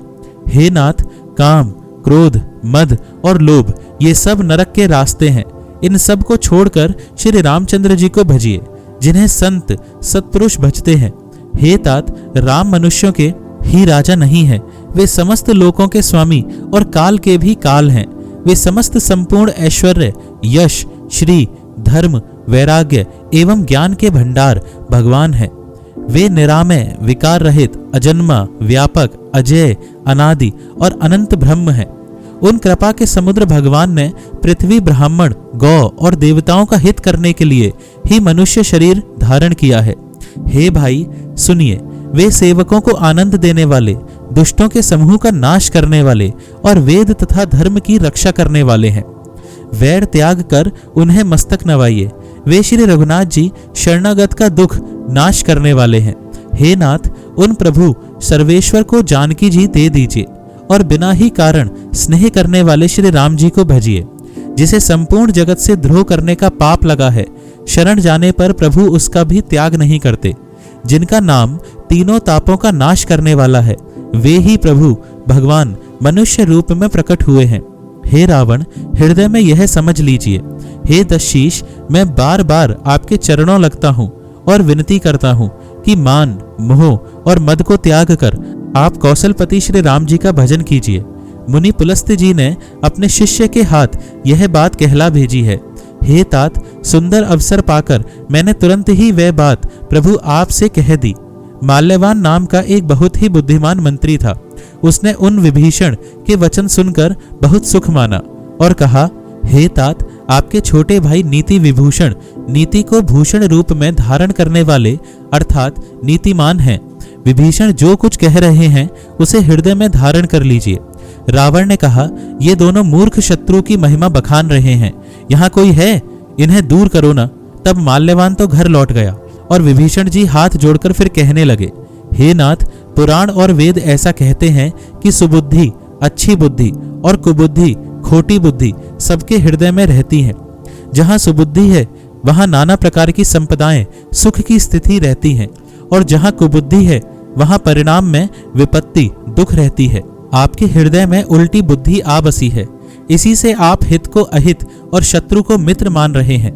हे नाथ, काम, क्रोध, मद और लोभ ये सब नरक के रास्ते हैं। इन सब को छोड़कर श्री रामचंद्र जी को भजिए, जिन्हें संत सत्पुरुष भजते हैं। हे तात, राम मनुष्यों के ही राजा नहीं है, वे समस्त लोकों के स्वामी और काल के भी काल हैं। वे समस्त संपूर्ण ऐश्वर्य, यश, श्री, धर्म, वैराग्य एवं ज्ञान के भंडार भगवान हैं। वे निरामय, विकार रहित, अजन्मा, व्यापक, अजय, अनादि और अनंत ब्रह्म हैं। उन कृपा के समुद्र भगवान ने पृथ्वी, ब्राह्मण, गौ और देवताओं का हित करने के लिए ही मनुष्य शरीर धारण किया है। हे भाई सुनिए, वे सेवकों को आनंद देने वाले, दुष्टों के समूह का नाश करने वाले और वेद तथा धर्म की रक्षा करने वाले हैं। वैर त्याग कर उन्हें मस्तक नवाइए। वे श्री रघुनाथ जी शरणागत का दुख नाश करने वाले हैं। हे नाथ, उन प्रभु सर्वेश्वर को जानकी जी दे दीजिए और बिना ही कारण स्नेह करने वाले श्री राम जी को भजिए, जिसे संपूर्ण जगत से द्रोह करने का पाप लगा है। शरण जाने पर प्रभु उसका भी त्याग नहीं करते। जिनका नाम तीनों तापों का नाश करने वाला है, वे ही प्रभु भगवान मनुष्य रूप में प्रकट हुए हैं। हे रावण, हृदय में यह समझ लीजिए। हे दशीश, मैं बार बार आपके चरणों लगता हूँ और विनती करता हूँ कि मान, मोह और मद को त्याग कर आप कौशलपति श्री राम जी का भजन कीजिए। मुनि पुलस्त्य जी ने अपने शिष्य के हाथ यह बात कहला भेजी है। हे तात, सुंदर अवसर पाकर मैंने तुरंत ही वह बात प्रभु आप से कह दी। माल्यवान नाम का एक बहुत ही बुद्धिमान मंत्री था। उसने उन विभीषण के वचन सुनकर बहुत सुख माना और कहा, हे तात, आपके छोटे भाई नीति विभूषण नीति को भूषण रूप में धारण करने वाले अर्थात नीतिमान हैं। विभीषण जो कुछ कह रहे हैं उसे हृदय में धारण कर लीजिए। रावण ने कहा, ये दोनों मूर्ख शत्रु की महिमा बखान रहे हैं, यहाँ कोई है, इन्हें दूर करो ना। तब माल्यवान तो घर लौट गया और विभीषण जी हाथ जोड़कर फिर कहने लगे, हे नाथ, पुराण और वेद ऐसा कहते हैं कि सुबुद्धि, अच्छी बुद्धि और कुबुद्धि, खोटी बुद्धि सबके हृदय में रहती हैं। जहाँ सुबुद्धि है वहाँ नाना प्रकार की संपदाएं, सुख की स्थिति रहती हैं, और जहाँ कुबुद्धि है वहाँ परिणाम में विपत्ति, दुख रहती है। आपके हृदय में उल्टी बुद्धि आ बसी है। इसी से आप हित को अहित और शत्रु को मित्र मान रहे हैं।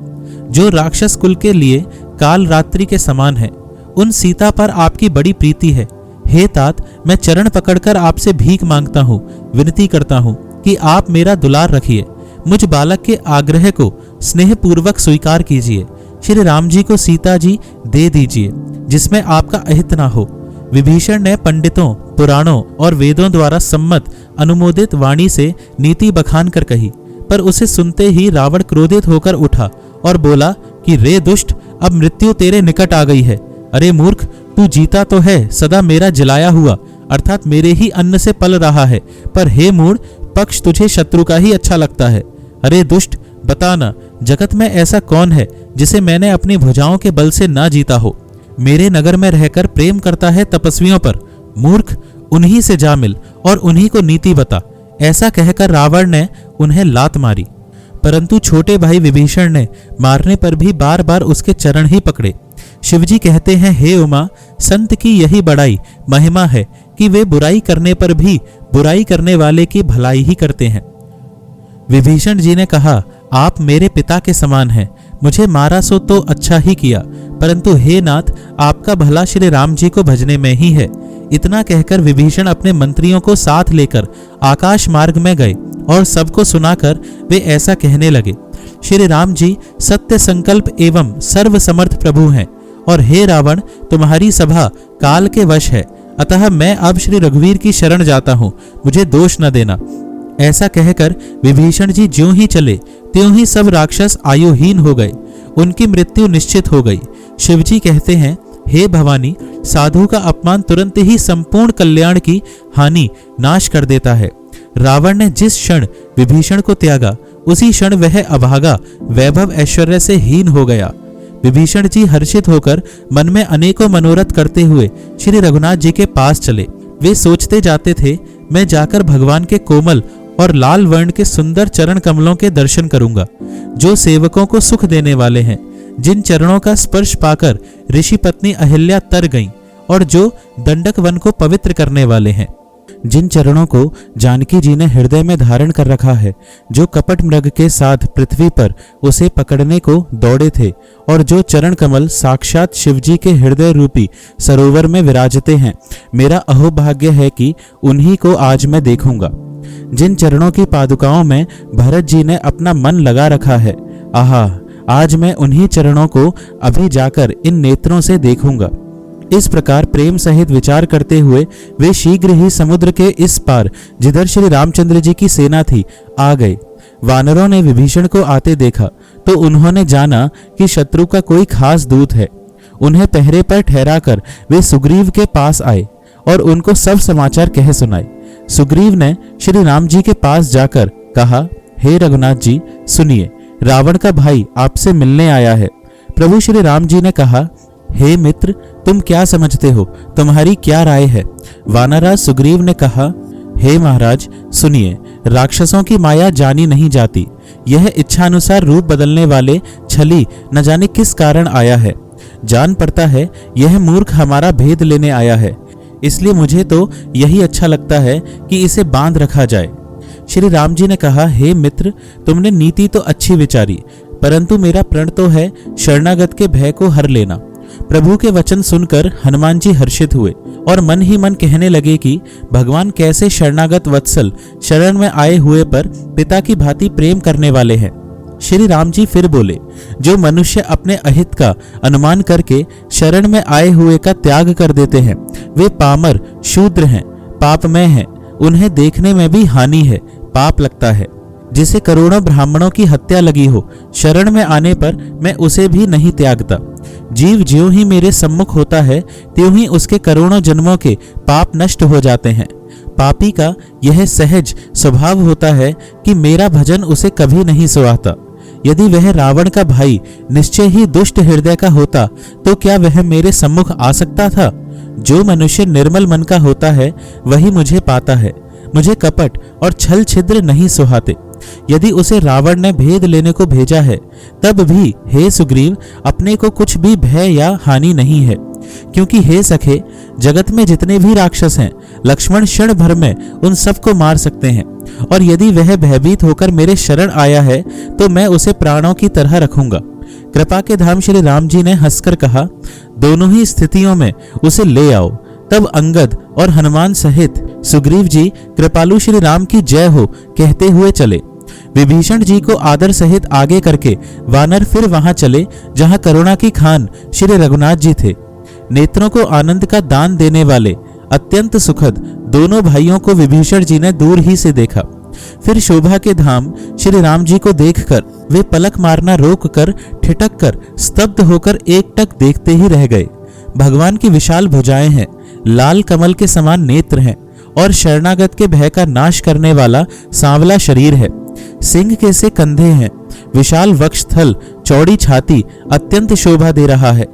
जो राक्षस कुल के लिए काल रात्रि के समान है, उन सीता पर आपकी बड़ी प्रीति है। हे तात, मैं चरण पकड़कर आपसे भीख मांगता हूँ, विनती करता हूँ कि आप मेरा दुलार रखिए। मुझ बालक के आग्रह को स्नेह पूर्वक स्वीकार कीजिए। श्री राम जी को सीता जी दे दीजिए, जिसमें आपका अहित ना हो। विभीषण ने पंडितों, पुराणों और वेदों द्वारा सम्मत अनुमोदित वाणी से नीति बखान कर कही, पर उसे सुनते ही रावण क्रोधित होकर उठा और बोला कि रे दुष्ट, अब मृत्यु तेरे निकट आ गई है। अरे मूर्ख, तू जीता तो है सदा मेरा जलाया हुआ, अर्थात मेरे ही अन्न से पल रहा है, पर हे मूढ़, पक्ष तुझे शत्रु का ही अच्छा लगता है। अरे दुष्ट, बताना, जगत में ऐसा कौन है जिसे मैंने अपनी भुजाओं के बल से ना जीता हो। मेरे नगर में रहकर प्रेम करता है तपस्वियों पर। मूर्ख, उन्हीं से जा मिल और उन्हीं को नीति बता। ऐसा कहकर रावण ने उन्हें लात मारी, परंतु छोटे भाई विभीषण ने मारने पर भी बार बार उसके चरण ही पकड़े। शिवजी कहते हैं, हे उमा, संत की यही बड़ाई महिमा है कि वे बुराई करने पर भी बुराई करने वाले की भलाई ही करते हैं। विभीषण जी ने कहा, आप मेरे पिता के समान हैं, मुझे मारा सो तो अच्छा ही किया, परंतु हे नाथ, आपका भला श्री राम जी को भजने में ही है। इतना कहकर विभीषण अपने मंत्रियों को साथ लेकर आकाश मार्ग में गए और सबको सुनाकर वे ऐसा कहने लगे, श्री राम जी सत्य संकल्प एवं सर्व समर्थ प्रभु हैं, और हे रावण, तुम्हारी सभा काल के वश है, अतः मैं अब श्री रघुवीर की शरण जाता हूँ, मुझे दोष न देना। ऐसा कहकर विभीषण जी ज्यों ही चले त्यों ही सब राक्षस आयुहीन हो गए, उनकी मृत्यु निश्चित हो गई। शिवजी कहते हैं, हे भवानी, साधु का अपमान तुरंत ही संपूर्ण कल्याण की हानि नाश कर देता है। रावण ने जिस क्षण विभीषण को त्यागा उसी क्षण वह अभागा वैभव ऐश्वर्य से हीन हो गया। विभीषण जी हर्षित होकर मन में अनेकों मनोरथ करते हुए श्री रघुनाथ जी के पास चले। वे सोचते जाते थे, मैं जाकर भगवान के कोमल और लाल वर्ण के सुंदर चरण कमलों के दर्शन करूंगा, जो सेवकों को सुख देने वाले हैं, जिन चरणों का स्पर्श पाकर ऋषि पत्नी अहिल्या तर गईं और जो दंडक वन को पवित्र करने वाले हैं, जिन चरणों को जानकी जी ने हृदय में धारण कर रखा है, जो कपट मृग के साथ पृथ्वी पर उसे पकड़ने को दौड़े थे और जो चरण कमल साक्षात शिवजी के हृदय रूपी सरोवर में विराजते हैं। मेरा अहोभाग्य है कि उन्हीं को आज मैं देखूंगा। जिन चरणों की पादुकाओं में भरत जी ने अपना मन लगा रखा है, आहा, आज मैं उन्हीं चरणों को अभी जाकर इन नेत्रों से देखूंगा। इस प्रकार प्रेम सहित विचार करते हुए वे शीघ्र ही समुद्र के इस पार, जिधर श्री रामचंद्र जी की सेना थी, आ गए। वानरों ने विभीषण को आते देखा तो उन्होंने जाना कि शत्रु का कोई खास दूत है। उन्हें पहरे पर ठहराकर वे सुग्रीव के पास आए और उनको सब समाचार कह सुनाए। सुग्रीव ने श्री राम जी के पास जाकर कहा, हे रघुनाथ जी, सुनिए, रावण का भाई आपसे मिलने आया है। प्रभु श्री राम जी ने कहा, हे मित्र, तुम क्या समझते हो, तुम्हारी क्या राय है? वानरराज सुग्रीव ने कहा, हे महाराज, सुनिए, राक्षसों की माया जानी नहीं जाती। यह इच्छानुसार रूप बदलने वाले छली न जाने किस कारण आया है। जान पड़ता है यह मूर्ख हमारा भेद लेने आया है, इसलिए मुझे तो यही अच्छा लगता है कि इसे बांध रखा जाए। श्री राम जी ने कहा, हे मित्र, तुमने नीति तो अच्छी विचारी, परंतु मेरा प्रण तो है शरणागत के भय को हर लेना। प्रभु के वचन सुनकर हनुमान जी हर्षित हुए और मन ही मन कहने लगे कि भगवान कैसे शरणागत वत्सल शरण में आए हुए पर पिता की भांति प्रेम करने वाले हैं। श्री राम जी फिर बोले, जो मनुष्य अपने अहित का अनुमान करके शरण में आए हुए का त्याग कर देते हैं, वे पामर शूद्र हैं, पापमय हैं, उन्हें देखने में भी हानि है, पाप लगता है। जिसे करोड़ों ब्राह्मणों की हत्या लगी हो, शरण में आने पर मैं उसे भी नहीं त्यागता। जीव ज्यों ही मेरे सम्मुख होता है त्यों ही उसके करोड़ों जन्मों के पाप नष्ट हो जाते हैं। पापी का यह सहज स्वभाव होता है कि मेरा भजन उसे कभी नहीं सुहाता। यदि वह रावण का भाई निश्चय ही दुष्ट हृदय का होता तो क्या वह मेरे सम्मुख आ सकता था? जो मनुष्य निर्मल मन का होता है वही मुझे पाता है। मुझे कपट और छल छिद्र नहीं सुहाते। यदि उसे रावण ने भेद लेने को भेजा है, तब भी हे सुग्रीव, अपने को कुछ भी भय या हानि नहीं है, क्योंकि हे सखे, जगत में जितने भी राक्षस हैं, लक्ष्मण क्षण भर में उन सबको मार सकते हैं, और यदि वह भयभीत होकर मेरे शरण आया है तो मैं उसे प्राणों की तरह रखूंगा। कृपा के धाम श्री राम जी ने हंसकर कहा, दोनों ही स्थितियों में उसे ले आओ। तब अंगद और हनुमान सहित सुग्रीव जी कृपालु श्री राम की जय हो कहते हुए चले। विभीषण जी को आदर सहित आगे करके वानर फिर वहां चले जहां करुणा की खान श्री रघुनाथ जी थे। नेत्रों को आनंद का दान देने वाले अत्यंत सुखद दोनों भाइयों को विभीषण जी ने दूर ही से देखा। फिर शोभा के धाम श्री राम जी को देखकर वे पलक मारना रोक कर ठिठक कर स्तब्ध होकर एकटक देखते ही रह गए। भगवान की विशाल भुजाएं हैं, लाल कमल के समान नेत्र हैं और शरणागत के भय का नाश करने वाला सांवला शरीर है। सिंह के से कंधे हैं, विशाल वक्षस्थल, चौड़ी छाती अत्यंत शोभा दे रहा है।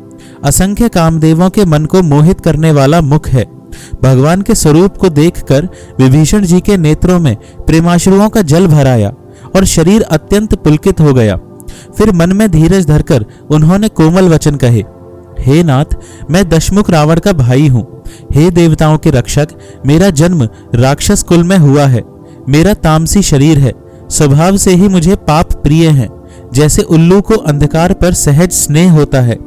असंख्य कामदेवों के मन को मोहित करने वाला मुख है। भगवान के स्वरूप को देखकर विभीषण जी के नेत्रों में प्रेमाश्रुओं का जल भर आया और शरीर अत्यंत पुलकित हो गया। फिर मन में धीरज धरकर उन्होंने कोमल वचन कहे, हे नाथ, मैं दशमुख रावण का भाई हूँ। हे देवताओं के रक्षक, मेरा जन्म राक्षस कुल में हुआ है। मेरा तामसी शरीर है, स्वभाव से ही मुझे पाप प्रिय है। जैसे उल्लू को अंधकार पर सहज स्नेह होता है,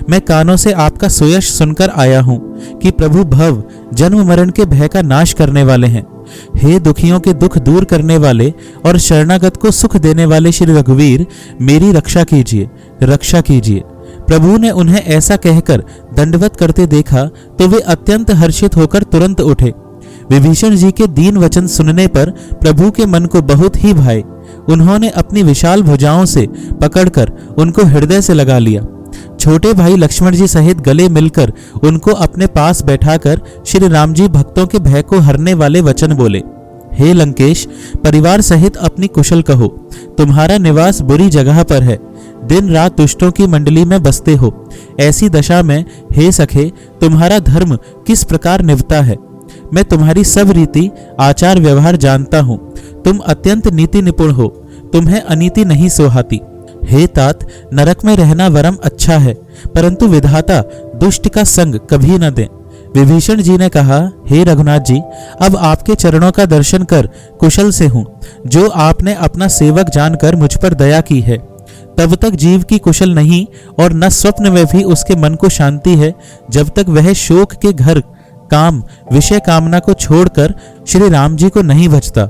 मैं कानों से आपका सुयश सुनकर आया हूँ कि प्रभु भव जन्म मरण के भय का नाश करने वाले हैं। हे दुखियों के दुख दूर करने वाले और शरणागत को सुख देने वाले श्री रघुवीर, मेरी रक्षा कीजिए, रक्षा कीजिए। प्रभु ने उन्हें ऐसा कहकर दंडवत करते देखा तो वे अत्यंत हर्षित होकर तुरंत उठे। विभीषण जी के दीन वचन सुनने पर प्रभु के मन को बहुत ही भाए। उन्होंने अपनी विशाल भुजाओं से पकड़कर उनको हृदय से लगा लिया। छोटे भाई लक्ष्मण जी सहित गले मिलकर उनको अपने पास बैठाकर श्री राम जी भक्तों के भय को हरने वाले वचन बोले। हे लंकेश, परिवार सहित अपनी कुशल कहो। तुम्हारा निवास बुरी जगह पर है, दिन रात दुष्टों की मंडली में बसते हो। ऐसी दशा में हे सखे, तुम्हारा धर्म किस प्रकार निभता है। मैं तुम्हारी सब रीति आचार व्यवहार जानता हूँ। तुम अत्यंत नीति निपुण हो, तुम्हें अनीति नहीं सोहाती। हे तात, नरक में रहना वरम अच्छा है, परंतु विधाता दुष्ट का संग कभी न दे। विभीषण जी ने कहा, हे रघुनाथ जी, अब आपके चरणों का दर्शन कर कुशल से हूँ। जो आपने अपना सेवक जानकर मुझ पर दया की है, तब तक जीव की कुशल नहीं और न स्वप्न में भी उसके मन को शांति है, जब तक वह शोक के घर काम विषय कामना को छोड़कर श्री राम जी को नहीं भजता।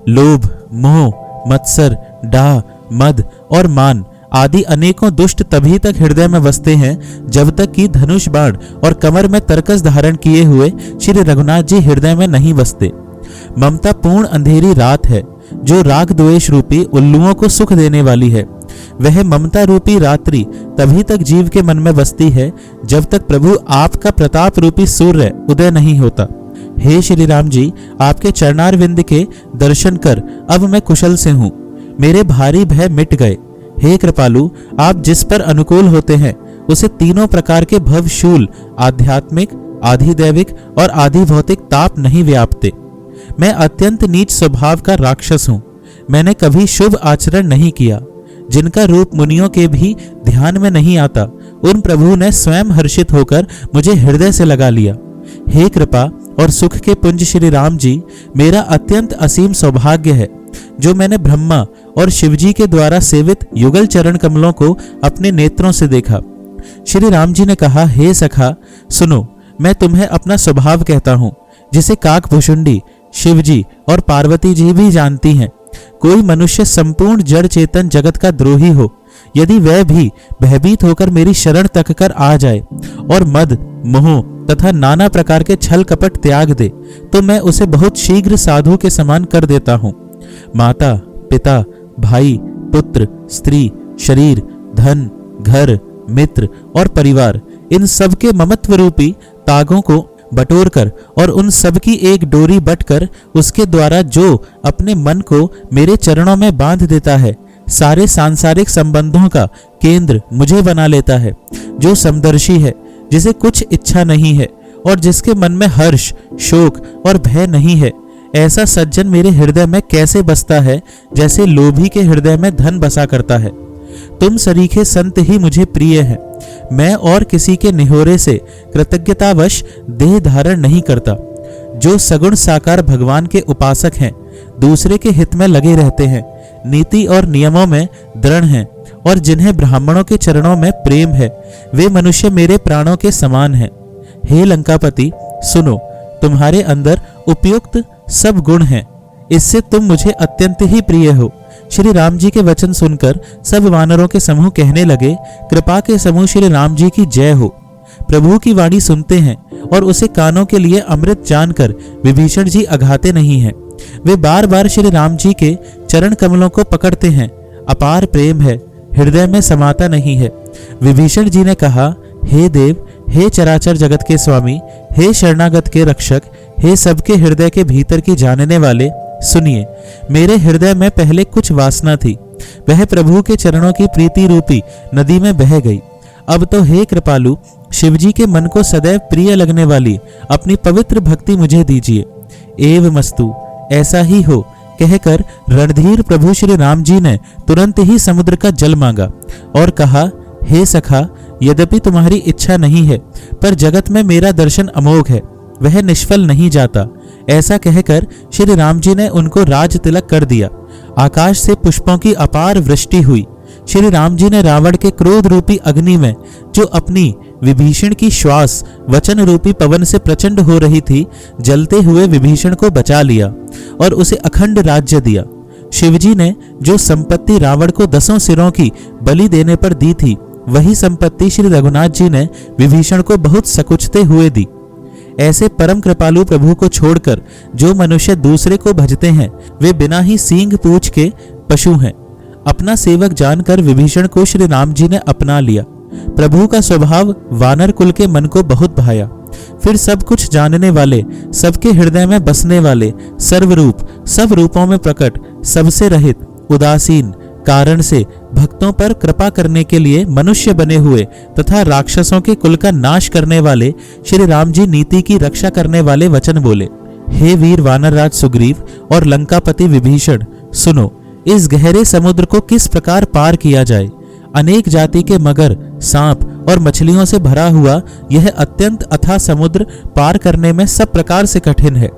लोभ, मोह, मत्सर, डाह, मद और मान आदि अनेकों दुष्ट तभी तक हृदय में बसते हैं जब तक कि धनुष बाण और कमर में तरकस धारण किए हुए श्री रघुनाथ जी हृदय में नहीं बसते। ममता पूर्ण अंधेरी रात है जो राग द्वेष रूपी उल्लुओं को सुख देने वाली है। वह ममता रूपी रात्रि तभी तक जीव के मन में बसती है जब तक प्रभु आपका प्रताप रूपी सूर्य उदय नहीं होता। हे श्री राम जी, आपके चरणारविंद के दर्शन कर अब मैं कुशल से हूँ। मेरे भारी भय मिट गए। हे कृपालु, आप जिस पर अनुकूल होते हैं उसे तीनों प्रकार के भवशूल आध्यात्मिक, आधिदैविक और आधि भौतिक ताप नहीं व्यापते। मैं अत्यंत नीच स्वभाव का राक्षस हूँ। मैंने कभी शुभ आचरण नहीं किया। जिनका रूप मुनियों के भी ध्यान में नहीं आता, उन प्रभु ने स्वयं हर्षित होकर मुझे हृदय से लगा लिया। हे कृपा और सुख के पुंज श्री राम जी, मेरा अत्यंत असीम सौभाग्य है जो मैंने ब्रह्मा और शिवजी के द्वारा सेवित युगल चरण कमलों को अपने नेत्रों से देखा। श्री राम जी ने कहा, हे सखा सुनो, मैं तुम्हें अपना स्वभाव कहता हूँ, जिसे काकभुषुंडी, शिवजी और पार्वती जी भी जानती हैं। कोई मनुष्य संपूर्ण जड़ चेतन जगत का द्रोही हो, यदि वह भी भयभीत होकर मेरी शरण तक कर आ जाए और मद, मोह तथा नाना प्रकार के छल कपट त्याग दे, तो मैं उसे बहुत शीघ्र साधु के समान कर देता हूँ। माता, पिता, भाई, पुत्र, स्त्री, शरीर, धन, घर, मित्र और परिवार, इन सब के ममत्व रूपी तागों को बटोर कर और उन सब की एक डोरी बटकर उसके द्वारा जो अपने मन को मेरे चरणों में बांध देता है, सारे सांसारिक संबंधों का केंद्र मुझे बना लेता है। जो समदर्शी है, जिसे कुछ इच्छा नहीं है और जिसके मन में हर्ष, शोक और भय नहीं है, ऐसा सज्जन मेरे हृदय में कैसे बसता है जैसे लोभी के हृदय में धन बसा करता है। तुम सरीखे संत ही मुझे प्रिय हैं। मैं और किसी के निहोरे से कृतज्ञतावश देह धारण नहीं करता। जो सगुण साकार भगवान के उपासक हैं, दूसरे के हित में लगे रहते हैं, नीति और नियमों में दृढ़ हैं और जिन्हें ब्राह्मणों के चरणों में प्रेम है, वे मनुष्य मेरे प्राणों के समान हैं। हे लंकापति, सुनो, तुम्हारे अंदर उपयुक्त सब गुण हैं, इससे तुम मुझे अत्यंत ही प्रिय हो। श्री राम जी के वचन सुनकर सब वानरों के समूह कहने लगे, कृपा के समूह श्री राम जी की जय हो। प्रभु की वाणी सुनते हैं और उसे कानों के लिए अमृत जानकर विभीषण जी अघाते नहीं हैं। वे बार बार श्री राम जी के चरण कमलों को पकड़ते हैं। अपार प्रेम है, हृदय में समाता नहीं है। विभीषण जी ने कहा, हे देव, हे चराचर जगत के स्वामी, हे शरणागत के रक्षक, हे सबके हृदय के भीतर की जानने वाले, सुनिए। मेरे हृदय में पहले कुछ वासना थी, वह प्रभु के चरणों की प्रीति रूपी नदी में बह गई। अब तो हे कृपालु, शिवजी के मन को सदैव प्रिय लगने वाली अपनी पवित्र भक्ति मुझे दीजिए। एवमस्तु, ऐसा ही हो, कहकर रणधीर प्रभु श्री राम जी ने तुरंत ही समुद्र का जल मांगा और कहा, हे सखा, यद्यपि तुम्हारी इच्छा नहीं है, पर जगत में मेरा दर्शन अमोघ है, वह निष्फल नहीं जाता। ऐसा कहकर श्री राम जी ने उनको राज तिलक कर दिया। आकाश से पुष्पों की अपार वृष्टि हुई। श्री राम जी ने रावण के क्रोध रूपी अग्नि में, जो अपनी विभीषण की श्वास वचन रूपी पवन से प्रचंड हो रही थी, जलते हुए विभीषण को बचा लिया और उसे अखंड राज्य दिया। शिवजी ने जो संपत्ति रावण को 10 सिरों की बलि देने पर दी थी, वही संपत्ति श्री रघुनाथ जी ने विभीषण को बहुत सकुचते हुए दी। ऐसे परम कृपालु प्रभु को छोड़कर जो मनुष्य दूसरे को भजते हैं वे बिना ही सींग पूंछ के पशु हैं। अपना सेवक जानकर विभीषण को श्री राम जी ने अपना लिया। प्रभु का स्वभाव वानर कुल के मन को बहुत भाया। फिर सब कुछ जानने वाले, सबके हृदय में बसने वाले, सर्वरूप, सब रूपों में प्रकट, सबसे रहित, उदासीन, कारण से भक्तों पर कृपा करने के लिए मनुष्य बने हुए तथा राक्षसों के कुल का नाश करने वाले श्री राम जी नीति की रक्षा करने वाले वचन बोले। हे वीर वानरराज सुग्रीव और लंकापति विभीषण, सुनो, इस गहरे समुद्र को किस प्रकार पार किया जाए। अनेक जाति के मगर, सांप और मछलियों से भरा हुआ यह अत्यंत अथाह समुद्र पार करने में सब प्रकार से कठिन है।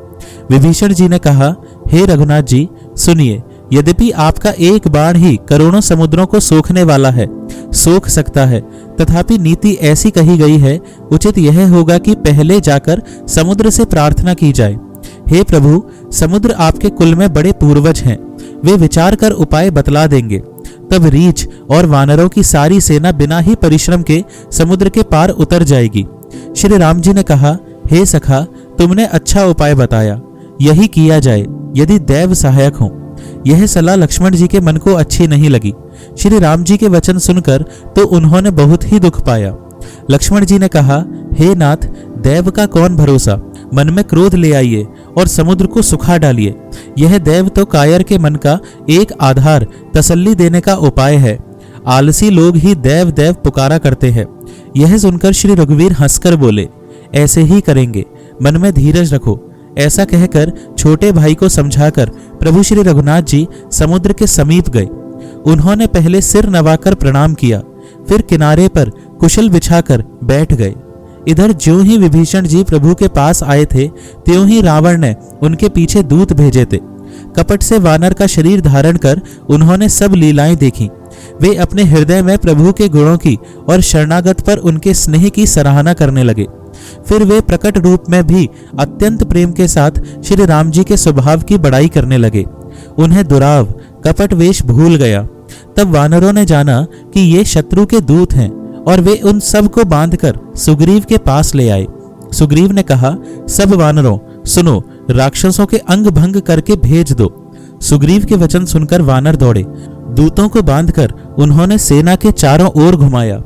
विभीषण जी ने कहा, हे रघुनाथ जी, सुनिए, यद्यपि आपका एक बाण ही करोड़ों समुद्रों को सोखने वाला है, सोख सकता है, तथापि नीति ऐसी कही गई है, उचित यह होगा कि पहले जाकर समुद्र से प्रार्थना की जाए। हे प्रभु, समुद्र आपके कुल में बड़े पूर्वज हैं, वे विचार कर उपाय बतला देंगे। तब रीछ और वानरों की सारी सेना बिना ही परिश्रम के समुद्र के पार उतर जाएगी। श्री राम जी ने कहा, हे सखा, तुमने अच्छा उपाय बताया, यही किया जाए यदि दैव सहायक हो। यह सलाह लक्ष्मण जी के मन को अच्छी नहीं लगी। श्री राम जी के वचन सुनकर तो उन्होंने बहुत ही दुख पाया। लक्ष्मण जी ने कहा, हे नाथ, दैव का कौन भरोसा, मन में क्रोध ले आइए और समुद्र को सुखा डालिए। यह दैव तो कायर के मन का एक आधार, तसल्ली देने का उपाय है। आलसी लोग ही देव देव पुकारा करते हैं। यह सुनकर श्री रघुवीर हंसकर बोले, ऐसे ही करेंगे, मन में धीरज रखो। ऐसा कहकर छोटे भाई को समझाकर प्रभु श्री रघुनाथ जी समुद्र के समीप गए। उन्होंने पहले सिर नवाकर प्रणाम किया, फिर किनारे पर कुशल बिछाकर बैठ गए। इधर ज्यों ही विभीषण जी प्रभु के पास आए थे, त्यों ही रावण ने उनके पीछे दूत भेजे थे। कपट से वानर का शरीर धारण कर उन्होंने सब लीलाएं देखी। वे अपने हृदय में प्रभु के गुणों की और शरणागत पर उनके स्नेह की सराहना करने लगे। फिर वे प्रकट रूप में भी अत्यंत प्रेम के साथ श्री राम जी के स्वभाव की बड़ाई करने लगे। उन्हें दुराव कपट वेश भूल गया। तब वानरों ने जाना कि ये शत्रु के दूत हैं और वे उन सब को बांधकर सुग्रीव के पास ले आए। सुग्रीव ने कहा, सब वानरों सुनो, राक्षसों के अंग भंग करके भेज दो। सुग्रीव के वचन सुनकर वानर दौड़े। दूतों को बांधकर उन्होंने सेना के चारों ओर घुमाया।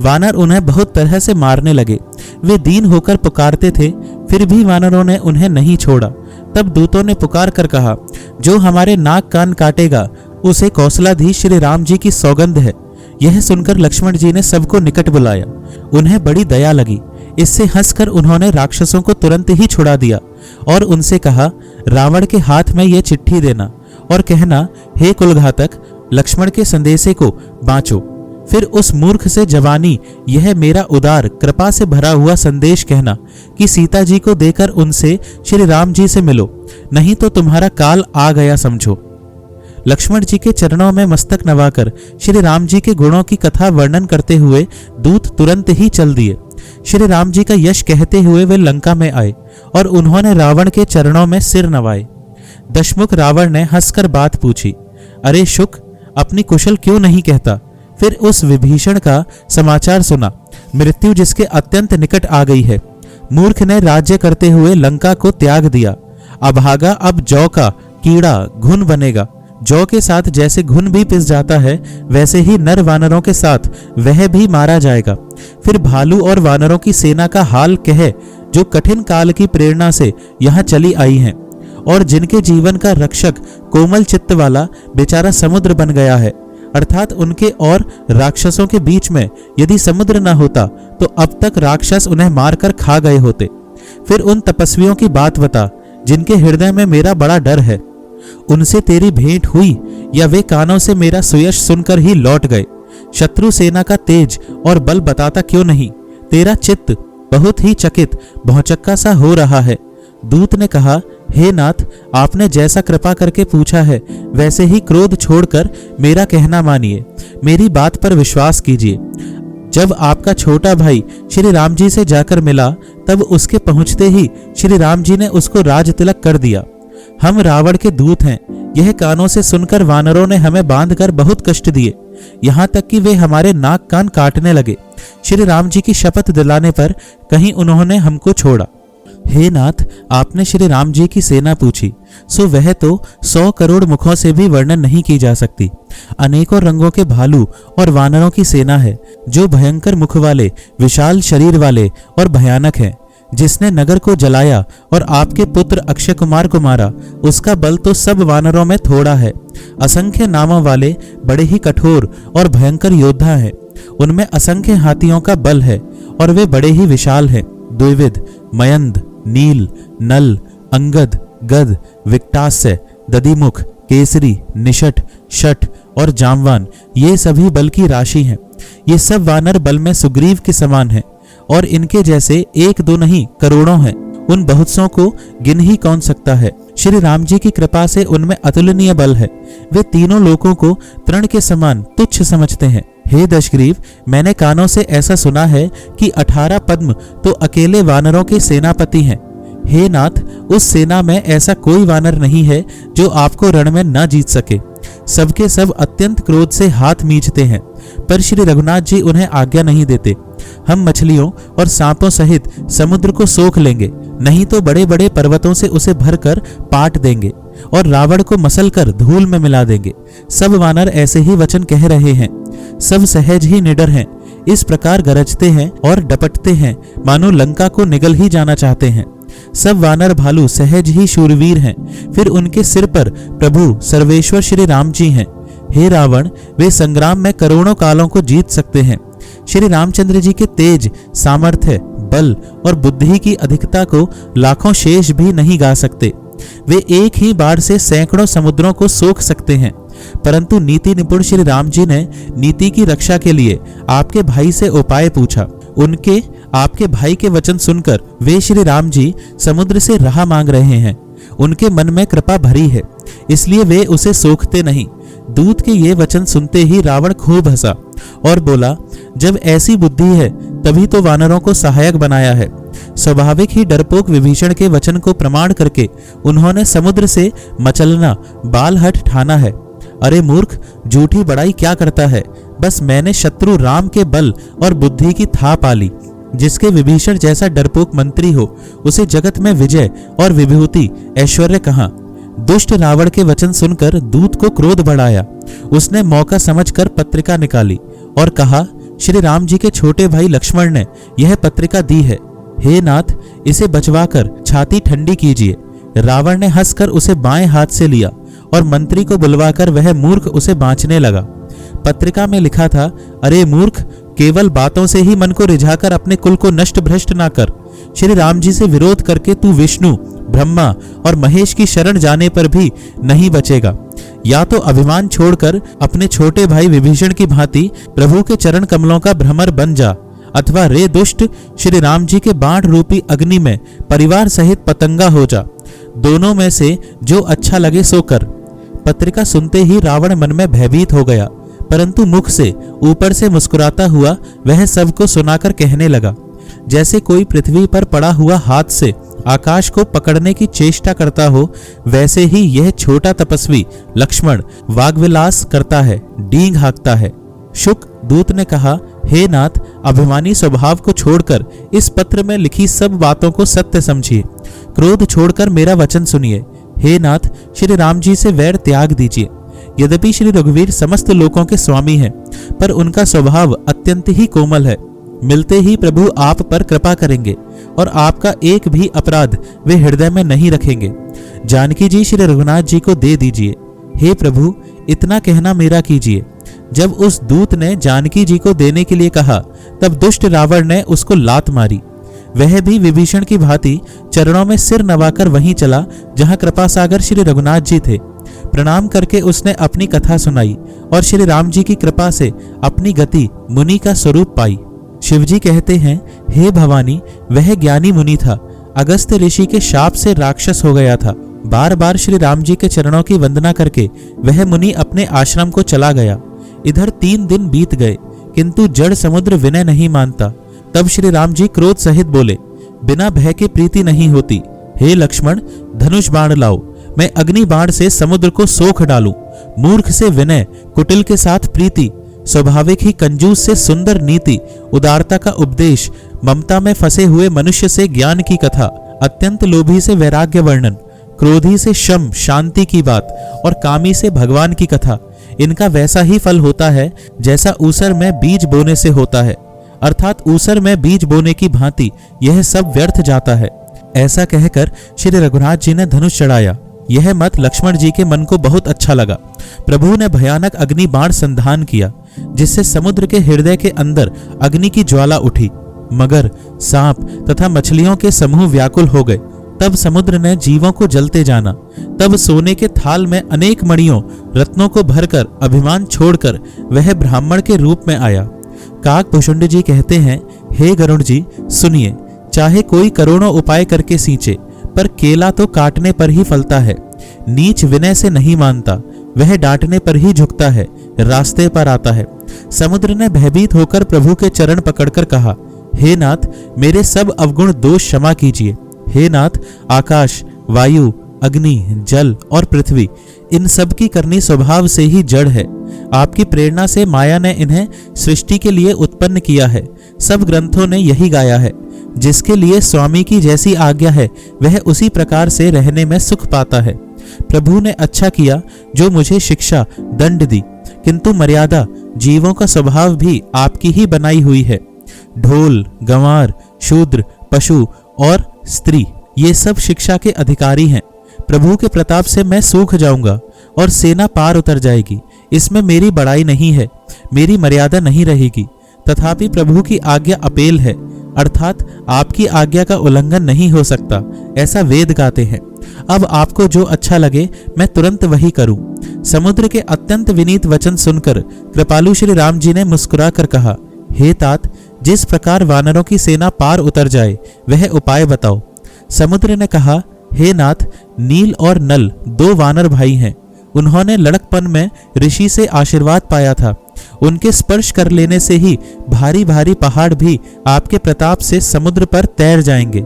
वानर उन्हें बहुत तरह से मारने लगे। वे दीन होकर पुकारते थे, फिर भी वानरों ने उन्हें नहीं छोड़ा। तब दूतों ने पुकार कर कहा, जो हमारे नाक कान काटेगा उसे कौशलाधीश श्री राम जी की सौगंध है। यह सुनकर लक्ष्मण जी ने सबको निकट बुलाया। उन्हें बड़ी दया लगी। इससे हंसकर उन्होंने राक्षसों को तुरंत ही छुड़ा दिया और उनसे कहा, रावण के हाथ में यह चिट्ठी देना और कहना, हे कुलघातक, लक्ष्मण के संदेशे को बाँचो। फिर उस मूर्ख से जवानी यह मेरा उदार कृपा से भरा हुआ संदेश कहना कि सीता जी को देकर उनसे श्री राम जी से मिलो, नहीं तो तुम्हारा काल आ गया समझो। लक्ष्मण जी के चरणों में मस्तक नवाकर श्री राम जी के गुणों की कथा वर्णन करते हुए दूत तुरंत ही चल दिए। श्री राम जी का यश कहते हुए वे लंका में आए और उन्होंने रावण के चरणों में सिर नवाए। दशमुख रावण ने हंसकर बात पूछी, अरे शुक, अपनी कुशल क्यों नहीं कहता? फिर उस विभीषण का समाचार सुना, मृत्यु जिसके अत्यंत निकट आ गई है। मूर्ख ने राज्य करते हुए लंका को त्याग दिया। अभागा अब जौ का कीड़ा घुन बनेगा। जौ के साथ जैसे घुन भी पिस जाता है, वैसे ही नर वानरों के साथ वह भी मारा जाएगा। फिर भालू और वानरों की सेना का हाल कह, जो कठिन काल की प्रेरणा से यहाँ चली आई हैं और जिनके जीवन का रक्षक कोमल चित्त वाला बेचारा समुद्र बन गया है। अर्थात उनके और राक्षसों के बीच में यदि समुद्र न होता तो अब तक राक्षस उन्हें मारकर खा गए होते। फिर उन तपस्वियों की बात बता जिनके हृदय में मेरा बड़ा डर है। उनसे तेरी भेंट हुई या वे कानों से मेरा सुयश सुनकर ही लौट गए? शत्रु सेना का तेज और बल बताता क्यों नहीं? तेरा चित्त बहुत ही चकित भौचक्का सा हो रहा है। दूत ने कहा, हे नाथ, आपने जैसा कृपा करके पूछा है वैसे ही क्रोध छोड़कर मेरा कहना मानिए, मेरी बात पर विश्वास कीजिए। जब आपका छोटा भाई श्री राम जी से जाकर मिला, तब उसके पहुंचते ही श्री राम जी ने उसको राज तिलक कर दिया। हम रावण के दूत हैं, यह कानों से सुनकर वानरों ने हमें बांधकर बहुत कष्ट दिए, यहाँ तक कि वे हमारे नाक कान काटने लगे। श्री राम जी की शपथ दिलाने पर कहीं उन्होंने हमको छोड़ा। हे नाथ, आपने श्री राम जी की सेना पूछी, सो वह तो 100 करोड़ मुखों से भी वर्णन नहीं की जा सकती। अनेकों रंगों के भालू और वानरों की सेना है, जो भयंकर मुख वाले, विशाल शरीर वाले और भयानक हैं। जिसने नगर को जलाया और आपके पुत्र अक्षय कुमार को मारा, उसका बल तो सब वानरों में थोड़ा है। असंख्य नामों वाले बड़े ही कठोर और भयंकर योद्धा हैं। उनमें असंख्य हाथियों का बल है और वे बड़े ही विशाल हैं। द्विविद, मयंद, नील, नल, अंगद, गद, विक्टास्य, दधिमुख, केसरी, निषट, शठ और जामवान, ये सभी बल की राशि हैं। ये सब वानर बल में सुग्रीव के समान हैं और इनके जैसे एक दो नहीं करोड़ों हैं। उन बहुतसों को गिन ही कौन सकता है। श्री राम जी की कृपा से उनमें अतुलनीय बल है। वे तीनों लोगों को तृण के समान तुच्छ समझते हैं। हे दशग्रीव, मैंने कानों से ऐसा सुना है कि 18 पद्म तो अकेले वानरों के सेनापति हैं। हे नाथ, उस सेना में ऐसा कोई वानर नहीं है जो आपको रण में न जीत सके। सबके सब अत्यंत क्रोध से हाथ मींचते हैं, पर श्री रघुनाथ जी उन्हें आज्ञा नहीं देते। हम मछलियों और सांपों सहित समुद्र को सोख लेंगे, नहीं तो बड़े बड़े पर्वतों से उसे भरकर पाट देंगे और रावण को मसल कर धूल में मिला देंगे। सब वानर ऐसे ही वचन कह रहे हैं। सब सहज ही निडर हैं, इस प्रकार गरजते हैं और डपटते हैं मानो लंका को निगल ही जाना चाहते हैं। सब वानर भालू सहज ही शूरवीर हैं। फिर उनके सिर पर प्रभु सर्वेश्वर श्री राम जी हैं। हे रावण, वे संग्राम में करोड़ों कालों को जीत सकते हैं। श्री रामचंद्र जी के तेज, सामर्थ्य, बल और बुद्धि की अधिकता को लाखों शेष भी नहीं गा सकते। वे एक ही बार से सैकड़ों समुद्रों को सोख सकते हैं। परंतु नीति निपुण श्री राम जी ने नीति की रक्षा के लिए आपके भाई से उपाय पूछा। उनके आपके भाई के वचन सुनकर वे श्री राम जी समुद्र से राह मांग रहे हैं। उनके मन में कृपा भरी है, इसलिए वे उसे सोखते नहीं। दूत के ये वचन सुनते ही रावण खूब हंसा और बोला, जब ऐसी बुद्धि है तभी तो वानरों को सहायक बनाया है। स्वाभाविक ही डरपोक विभीषण के वचन को प्रमाण करके उन्होंने समुद्र से मचलना बालहट ठाना है। अरे मूर्ख, झूठी बड़ाई क्या करता है। बस मैंने शत्रु राम के बल और बुद्धि की था पाली। जिसके विभीषण जैसा डरपोक मंत्री हो, उसे जगत में विजय और विभूति ऐश्वर्य कहाँ। दुष्ट रावण के वचन सुनकर दूत को क्रोध बढ़ाया। उसने मौका समझकर पत्रिका निकाली और कहा, श्री राम जी के छोटे भाई लक्ष्मण ने यह पत्रिका दी है। हे नाथ, इसे बचवाकर छाती ठंडी कीजिए। रावण ने हंसकर उसे बाएं हाथ से लिया और मंत्री को बुलवाकर वह मूर्ख उसे बांचने लगा। पत्रिका में लिखा था, अरे मूर्ख, केवल बातों से ही मन को रिझाकर अपने कुल को नष्ट भ्रष्ट ना कर। श्री राम जी से विरोध करके तू विष्णु, ब्रह्मा और महेश की शरण जाने पर भी नहीं बचेगा। या तो अभिमान छोड़कर अपने छोटे भाई विभीषण की भांति प्रभु के चरण कमलों का भ्रमर बन जा, अथवा रे दुष्ट, श्री राम जी के बाण रूपी अग्नि में परिवार सहित पतंगा हो जा। दोनों में से जो अच्छा लगे सो कर। पत्रिका सुनते ही रावण मन में भयभीत हो गया, परंतु मुख से ऊपर से मुस्कुराता हुआ वह सबको सुनाकर कहने लगा, जैसे कोई पृथ्वी पर पड़ा हुआ हाथ से आकाश को पकड़ने की चेष्टा करता हो, वैसे ही यह छोटा तपस्वी लक्ष्मण वाग्विलास करता है, डींग हाँकता है। शुक दूत ने कहा, हे नाथ, अभिमानी स्वभाव को छोड़कर इस पत्र में लिखी सब बातों को सत्य समझिए। क्रोध छोड़कर मेरा वचन सुनिए। हे नाथ, श्री राम जी से वैर त्याग दीजिए। यद्यपि श्री रघुवीर समस्त लोकों के स्वामी हैं, पर उनका स्वभाव अत्यंत ही कोमल है। मिलते ही प्रभु आप पर कृपा करेंगे और आपका एक भी अपराध वे हृदय में नहीं रखेंगे। जानकी जी श्री रघुनाथ जी को दे दीजिए। हे प्रभु, इतना कहना मेरा कीजिए। जब उस दूत ने जानकी जी को देने के लिए कहा, तब दुष्ट रावण ने उसको लात मारी। वह भी विभीषण की भांति चरणों में सिर नवाकर वहीं चला जहां कृपा सागर श्री रघुनाथ जी थे। प्रणाम करके उसने अपनी कथा सुनाई और श्री राम जी की कृपा से अपनी गति मुनि का स्वरूप पाई। शिवजी कहते हैं, हे भवानी, वह ज्ञानी मुनि था। अगस्त्य ऋषि के शाप से राक्षस हो गया था। बार बार श्री राम जी के चरणों की वंदना करके वह मुनि अपने आश्रम को चला गया। इधर 3 दिन बीत गए, किंतु जड़ समुद्र विनय नहीं मानता। तब श्री राम जी क्रोध सहित बोले, बिना भय के प्रीति नहीं होती। हे लक्ष्मण, धनुष बाण लाओ, मैं अग्नि बाण से समुद्र को सोख डालूं। मूर्ख से विनय, कुटिल के साथ प्रीति, स्वाभाविक ही कंजूस से सुंदर नीति, उदारता का उपदेश, ममता में फंसे हुए मनुष्य से ज्ञान की कथा, अत्यंत लोभी से वैराग्य वर्णन, क्रोधी से शम शांति की बात और कामी से भगवान की कथा, इनका वैसा ही फल होता है जैसा ऊसर में बीज बोने से होता है, अर्थात ऊसर में बीज बोने की भांति यह सब व्यर्थ जाता है। ऐसा कहकर श्री रघुनाथ जी ने धनुष चढ़ाया। यह मत लक्ष्मण जी के मन को बहुत अच्छा लगा। प्रभु ने भयानक अग्नि बाण संधान किया, जिससे समुद्र के हृदय के अंदर अग्नि की ज्वाला उठी। मगर, सांप तथा मछलियों के समूह व्याकुल हो गए। तब समुद्र ने जीवों को जलते जाना। तब सोने के थाल में अनेक मणियों रत्नों को भरकर अभिमान छोड़कर वह ब्राह्मण के रूप में आया। काकभूषुंड जी कहते हैं, हे गरुड़ जी सुनिए, चाहे कोई करोड़ों उपाय करके सींचे, पर केला तो काटने पर ही फलता है। नीच विनय से नहीं मानता, वह डांटने पर ही झुकता है, रास्ते पर आता है। समुद्र ने भयभीत होकर प्रभु के चरण पकड़कर कहा, हे नाथ, मेरे सब अवगुण दोष क्षमा कीजिए। हे नाथ, आकाश, वायु, अग्नि, जल और पृथ्वी, इन सब की करनी स्वभाव से ही जड़ है। आपकी प्रेरणा से माया ने इन्हें सृष्टि के लिए उत्पन्न किया है। सब ग्रंथों ने यही गाया है, जिसके लिए स्वामी की जैसी आज्ञा है वह उसी प्रकार से रहने में सुख पाता है। प्रभु ने अच्छा किया जो मुझे शिक्षा दंड दी, किंतु मर्यादा जीवों का स्वभाव भी आपकी ही बनाई हुई है। ढोल, गंवार, शूद्र, पशु और स्त्री, ये सब शिक्षा के अधिकारी हैं। प्रभु के प्रताप से मैं सूख जाऊंगा और सेना पार उतर जाएगी। इसमें मेरी बड़ाई नहीं है, मेरी मर्यादा नहीं रहेगी। तथापि प्रभु की आज्ञा अपेल है, अर्थात आपकी आज्ञा का उल्लंघन नहीं हो सकता, ऐसा वेद गाते हैं। अब आपको जो अच्छा लगे मैं तुरंत वही करूं। समुद्र के अत्यंत विनीत वचन सुनकर कृपालु श्री राम जी ने मुस्कुराकर कहा, हे तात, जिस प्रकार वानरों की सेना पार उतर जाए वह उपाय बताओ। समुद्र ने कहा, हे नाथ, नील और नल दो वानर भाई हैं। उन्होंने लड़कपन में ऋषि से आशीर्वाद पाया था। उनके स्पर्श कर लेने से ही भारी भारी पहाड़ भी आपके प्रताप से समुद्र पर तैर जाएंगे।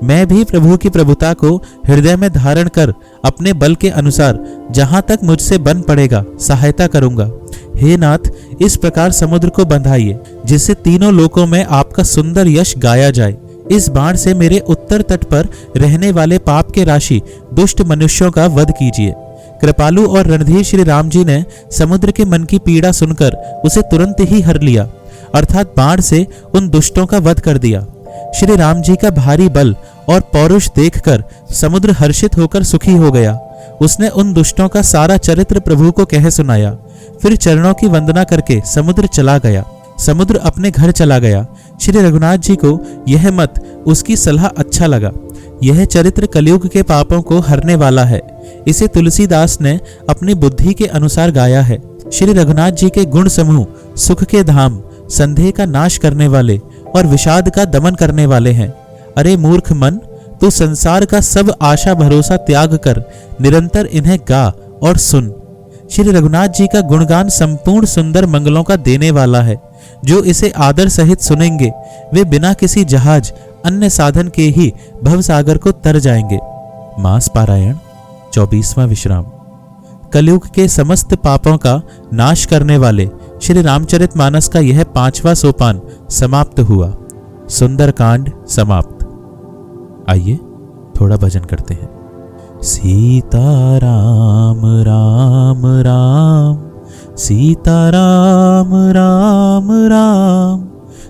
मैं भी प्रभु की प्रभुता को हृदय में धारण कर अपने बल के अनुसार जहां तक मुझसे बन पड़ेगा सहायता करूंगा। हे नाथ, इस प्रकार समुद्र को बंधाइए जिससे तीनों लोकों में आपका सुंदर यश गाया जाए। इस बाण से मेरे उत्तर तट पर रहने वाले पाप के राशि दुष्ट मनुष्यों का वध कीजिए। कृपालु और रणधीर श्री राम जी ने समुद्र के मन की पीड़ा सुनकर उसे तुरंत ही हर लिया, अर्थात बाण से उन दुष्टों का वध कर दिया। श्री राम जी का भारी बल और पौरुष देखकर समुद्र हर्षित होकर सुखी हो गया। उसने उन दुष्टों का सारा चरित्र प्रभु को कह सुनाया। फिर चरणों की वंदना करके समुद्र चला गया। समुद्र अपने घर चला गया। श्री रघुनाथ जी को यह मत उसकी सलाह अच्छा लगा। यह चरित्र कलयुग के पापों को हरने वाला है। इसे तुलसीदास ने अपनी बुद्धि के अनुसार गाया है। श्री रघुनाथ जी के गुण समूह सुख के धाम, संदेह का नाश करने वाले और विषाद का दमन करने वाले हैं। अरे मूर्ख मन, तू संसार का सब आशा भरोसा त्याग कर निरंतर इन्हें गा और सुन। श्री रघुनाथ जी का गुणगान संपूर्ण सुंदर मंगलों का देने वाला है। जो इसे आदर सहित सुनेंगे वे बिना किसी जहाज अन्य साधन के ही भवसागर को तर जाएंगे। मास पारायण 24वां विश्राम। कलयुग के समस्त पापों का नाश करने वाले श्री रामचरितमानस का यह 5वां सोपान समाप्त हुआ। सुंदरकांड समाप्त। आइए थोड़ा भजन करते हैं। सीता राम राम राम, सीता राम राम राम,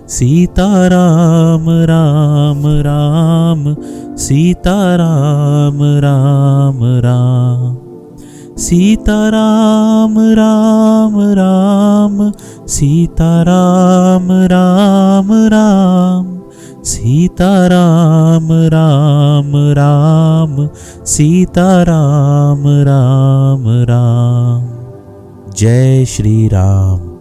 सीता राम राम राम, सीता राम राम राम, सीता राम राम राम, सीता राम राम राम, सीता राम राम राम, सीता राम राम राम। जय श्री राम।